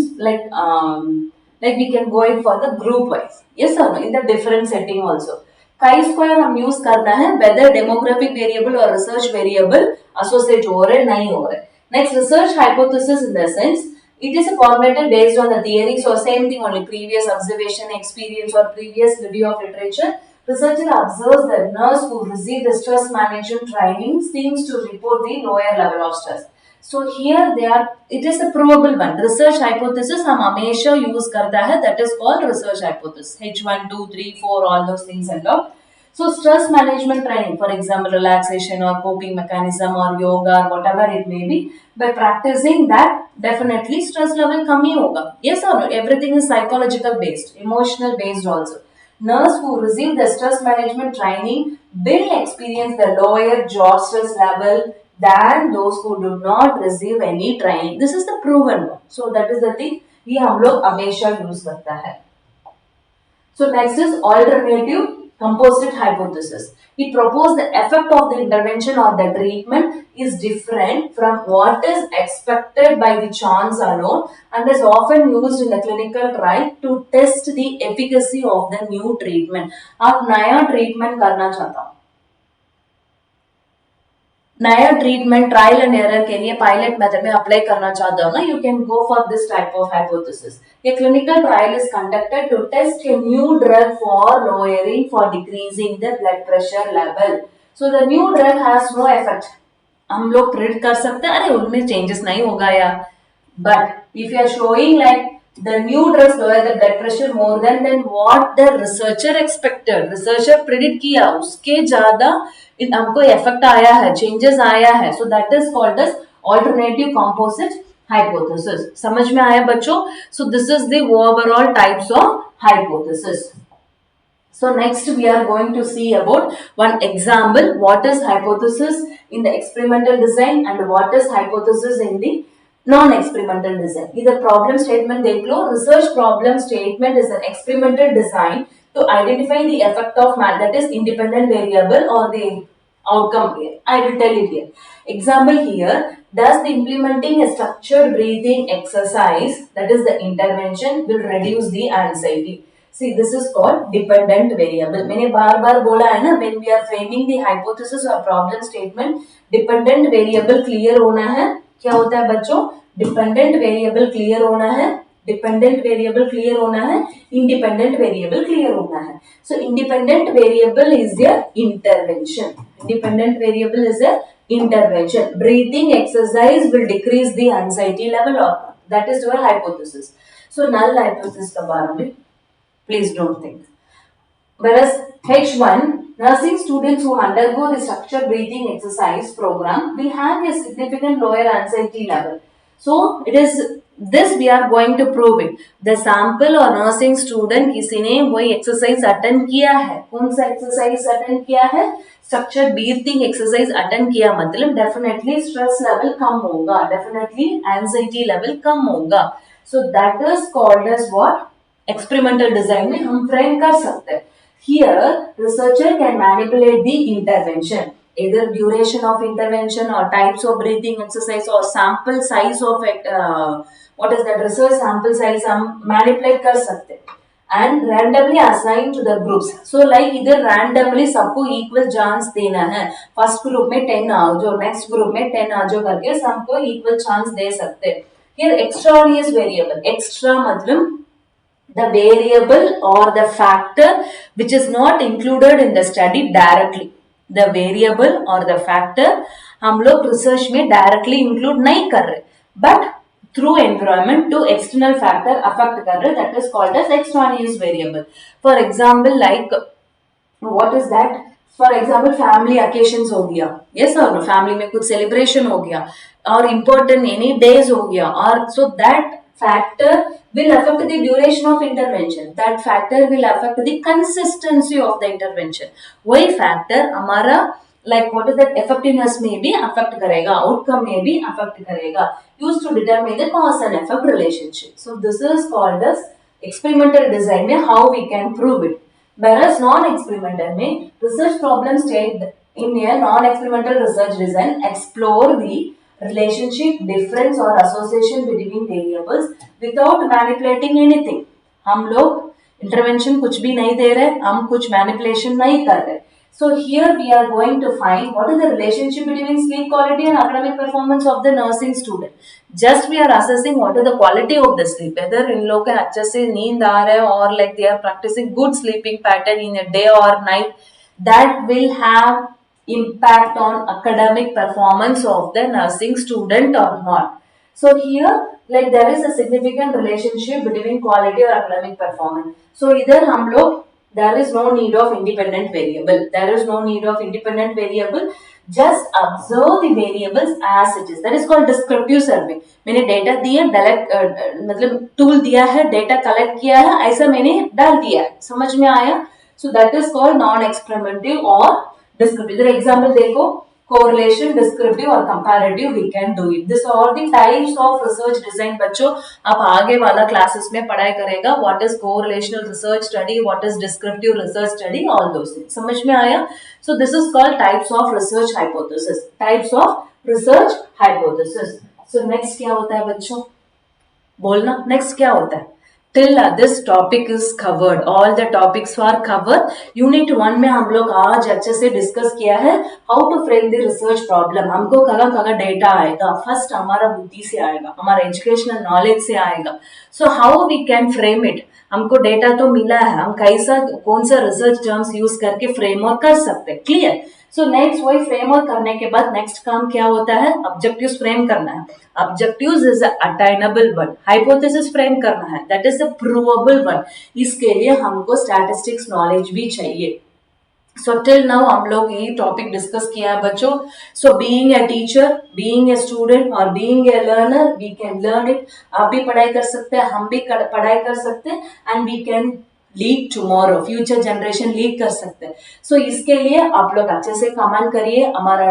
like we can go in for the group wise, yes or no, in the different setting also. chi-square हम use करना है whether demographic variable or research variable associate हो रहे नहीं हो रहे. Next, research hypothesis in the sense it is formulated based on the theory, so same thing only previous observation, experience or previous review of literature Researcher observes that nurse who receive the stress management training seems to report the lower level of stress. So here they are, it is a probable one. Research hypothesis हम हमेशा use करता है, that is called research hypothesis. H1, 2, 3, 4, all those things and all. So stress management training, for example, relaxation or coping mechanism or yoga or whatever it may be, by practicing that, definitely stress level कम ही होगा. Yes or no? Everything is psychological based, emotional based also. Nurse who receive the stress management training will experience the lower job stress level than those who do not receive any training. This is the proven one. So that is the thing ये हम लोग हमेशा use करता है. So next is alternative composite hypothesis. It proposes the effect of the intervention or the treatment is different from what is expected by the chance alone and is often used in the clinical trial to test the efficacy of the new treatment. आप नया treatment करना चाहता हूँ, नया treatment trial and error के लिए pilot method में apply करना चाहते हो ना, you can go for this type of hypothesis. A clinical trial is conducted to test a new drug for lowering for decreasing the blood pressure level. So the new drug has no effect. हम लोग predict कर सकते हैं अरे उनमें changes नहीं होगा यार, but if you are showing like the new drugs lower the blood pressure more than what the researcher expected, researcher predict किया उसके ज्यादा हमको इफेक्ट आया है, चेंजेस आया है. So that is called as alternative composite hypothesis. समझ में आया बच्चों? So this is the overall types of hypothesis. So next we are going to see about one example, what is hypothesis in the experimental design and what is hypothesis in the non-experimental design. Either problem statement देख लो. Research problem statement is an experimental design to identify the effect of that is independent variable or the outcome here. I will tell it here. Example here, does the implementing a structured breathing exercise, that is the intervention, will reduce the anxiety. See, this is called dependent variable. मैंने बार बार बोला है ना, when we are framing the hypothesis or problem statement, dependent variable clear होना है. क्या होता है बच्चों? डिपेंडेंट वेरिएबल क्लियर होना है, डिपेंडेंट वेरिएबल क्लियर होना है, इंडिपेंडेंट वेरिएबल क्लियर होना है. सो independent variable is the intervention. Independent variable is the intervention. Breathing exercise will decrease the anxiety level or not. That is your hypothesis. So null hypothesis के बारे में please don't think. Whereas H1, nursing students who undergo the structured breathing exercise program will have a significant lower anxiety level. So it is this we are going to prove it. The sample or nursing student किसी ने वही exercise attend किया है. कौन सा exercise attend किया है? Structured breathing exercise attend किया मतलब definitely stress level कम होगा, definitely anxiety level कम होगा. So that is called as what? Experimental design में हम frame कर सकते हैं. Here, researcher can manipulate the intervention, either duration of intervention or types of breathing exercise or sample size of what is that research sample size हम manipulate कर सकते हैं and randomly assign to the groups. So like इधर randomly सबको equal chance देना है. First group में 10 आओ जो, next group में 10 आ जो करके सबको equal chance दे सकते हैं. Here extraneous variable, extra मतलब the variable or the factor which is not included in the study directly. The variable or the factor हम लोग research में directly include नहीं कर रहे, but through environment to external factor affect कर रहे, that is called as extraneous variable. For example, like what is that? For example, family occasions हो गया, yes or no? Family में कुछ celebration हो गया और important any days हो गया, और so that factor will affect the duration of intervention. That factor will affect the consistency of the intervention. वही factor हमारा like what is that effectiveness में भी affect करेगा, outcome में भी affect करेगा, used to determine the cause and effect relationship. So this is called as experimental design में how we can prove it. Whereas non-experimental में research problem state in a non-experimental research design explore the relationship, difference or association between variables without manipulating anything. हम लोग intervention कुछ भी नहीं दे रहे, हम कुछ manipulation नहीं कर रहे. So here we are going to find what is the relationship between sleep quality and academic performance of the nursing student. Just we are assessing what is the quality of the sleep, whether इन लोग के अच्छे से नींद आ रहा है or like they are practicing good sleeping pattern in a day or night, that will have impact on academic performance of the nursing student or not. So here like there is a significant relationship between quality or academic performance. So इधर हम लोग there is no need of independent variable. There is no need of independent variable. Just observe the variables as it is. That is called descriptive survey. मैंने data दिया मतलब tool दिया है, data collect किया है, ऐसा मैंने डाल दिया है, समझ में आया? So that is called non experimental or descriptive. इधर एग्जाम्पल देखो, correlation, descriptive और comparative, we can do it. This are the types of research design. बच्चों आप आगे वाला क्लासेस में पढ़ाई करेगा what is correlational research study, what is descriptive research study, all those things. समझ में आया? So this is called types of research hypothesis. Types of research hypothesis. So next क्या होता है बच्चों? बोलना next क्या होता है? Till this topic is covered, all the topics are covered. Unit 1 में हम लोग आज अच्छे से डिस्कस किया है how to frame the research problem. हमको कहाँ डेटा आएगा? फर्स्ट हमारा बुद्धि से आएगा, हमारा एजुकेशनल नॉलेज से आएगा. So how we can frame it? हमको डेटा तो मिला है, हम कैसा कौन सा रिसर्च टर्म्स यूज करके फ्रेमवर्क कर सकते हैं. क्लियर? सो नेक्स्ट वही फ्रेमवर्क करने के बाद नेक्स्ट काम क्या होता है? ऑब्जेक्टिव्स फ्रेम करना है. Objectives is attainable one. Hypothesis frame करना है, that is a provable one. इसके लिए हमको स्टैटिस्टिक्स नॉलेज भी चाहिए. सो टिल नाउ हम लोग ये टॉपिक डिस्कस किया है बच्चों. So being a teacher, being a student और being a learner, we can learn it. आप भी पढ़ाई कर सकते हैं, हम भी पढ़ाई कर सकते हैं, and we can lead tomorrow, future generation lead कर सकते हैं. सो इसके लिए आप लोग अच्छे से कमेंट करिए, हमारा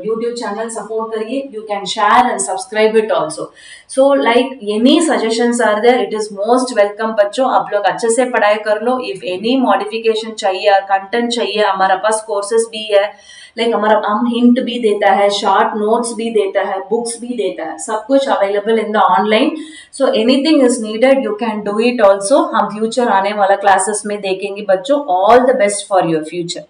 यूट्यूब चैनल सपोर्ट करिए. You can share and subscribe it also. So like any suggestions are there, it is most welcome. बच्चों आप लोग अच्छे से पढ़ाई कर लो. इफ एनी मॉडिफिकेशन चाहिए और कंटेंट चाहिए, हमारा पास कोर्सेस भी है. लाइक हमारा हम हिंट भी देता है, शॉर्ट नोट्स भी देता है, बुक्स भी देता है, सब कुछ available in the online. So anything is needed, you can do it also. हम फ्यूचर आने वाला क्लासेस में देखेंगे बच्चों. All the best for your future.